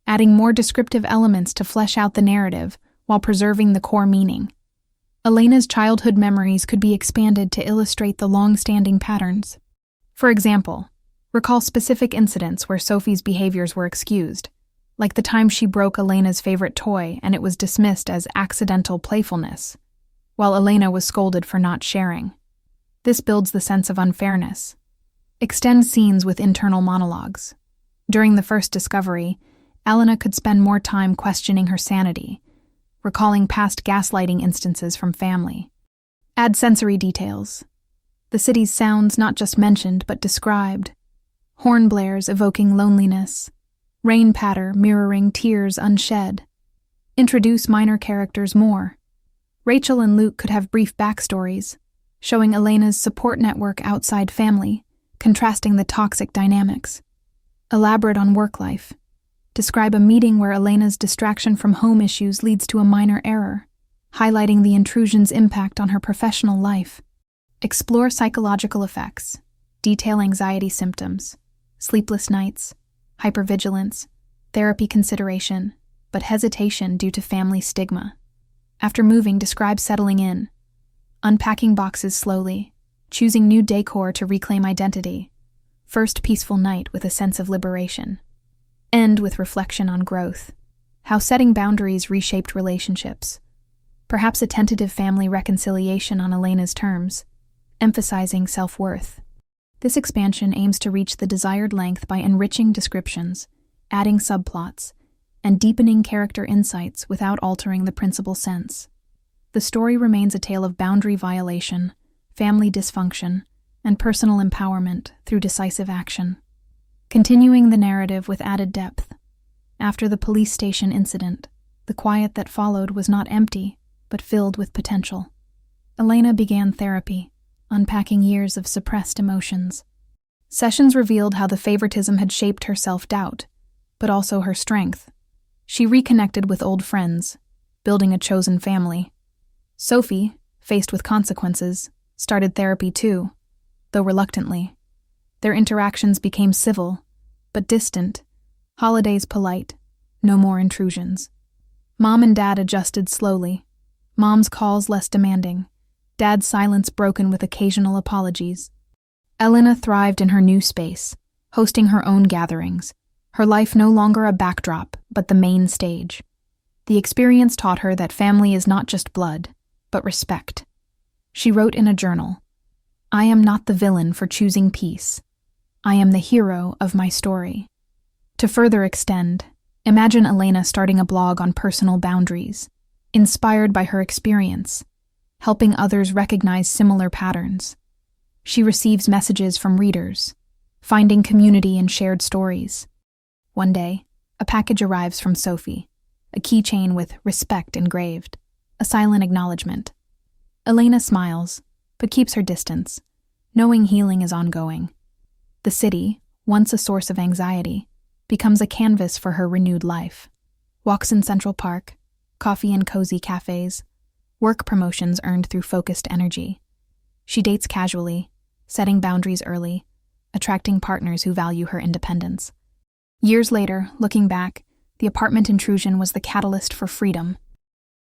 adding more descriptive elements to flesh out the narrative while preserving the core meaning. Elena's childhood memories could be expanded to illustrate the long-standing patterns. For example, recall specific incidents where Sophie's behaviors were excused, like the time she broke Elena's favorite toy and it was dismissed as accidental playfulness, while Elena was scolded for not sharing. This builds the sense of unfairness. Extend scenes with internal monologues. During the first discovery, Elena could spend more time questioning her sanity, recalling past gaslighting instances from family. Add sensory details. The city's sounds not just mentioned but described. Horn blares evoking loneliness. Rain patter mirroring tears unshed. Introduce minor characters more. Rachel and Luke could have brief backstories, showing Elena's support network outside family, contrasting the toxic dynamics. Elaborate on work life. Describe a meeting where Elena's distraction from home issues leads to a minor error, highlighting the intrusion's impact on her professional life. Explore psychological effects. Detail anxiety symptoms, sleepless nights, hypervigilance, therapy consideration, but hesitation due to family stigma. After moving, describe settling in, unpacking boxes slowly, choosing new decor to reclaim identity, first peaceful night with a sense of liberation. End with reflection on growth, how setting boundaries reshaped relationships, perhaps a tentative family reconciliation on Elena's terms, emphasizing self-worth. This expansion aims to reach the desired length by enriching descriptions, adding subplots, and deepening character insights without altering the principal sense. The story remains a tale of boundary violation, family dysfunction, and personal empowerment through decisive action. Continuing the narrative with added depth. After the police station incident, the quiet that followed was not empty, but filled with potential. Elena began therapy, unpacking years of suppressed emotions. Sessions revealed how the favoritism had shaped her self-doubt, but also her strength. She reconnected with old friends, building a chosen family. Sophie, faced with consequences, started therapy too, though reluctantly. Their interactions became civil, but distant, holidays polite, no more intrusions. Mom and Dad adjusted slowly, Mom's calls less demanding, Dad's silence broken with occasional apologies. Elena thrived in her new space, hosting her own gatherings, her life no longer a backdrop, but the main stage. The experience taught her that family is not just blood, but respect. She wrote in a journal, "I am not the villain for choosing peace. I am the hero of my story." To further extend, imagine Elena starting a blog on personal boundaries, inspired by her experience, helping others recognize similar patterns. She receives messages from readers, finding community in shared stories. One day, a package arrives from Sophie, a keychain with "respect" engraved, a silent acknowledgement. Elena smiles, but keeps her distance, knowing healing is ongoing. The city, once a source of anxiety, becomes a canvas for her renewed life. Walks in Central Park, coffee in cozy cafes, work promotions earned through focused energy. She dates casually, setting boundaries early, attracting partners who value her independence. Years later, looking back, the apartment intrusion was the catalyst for freedom,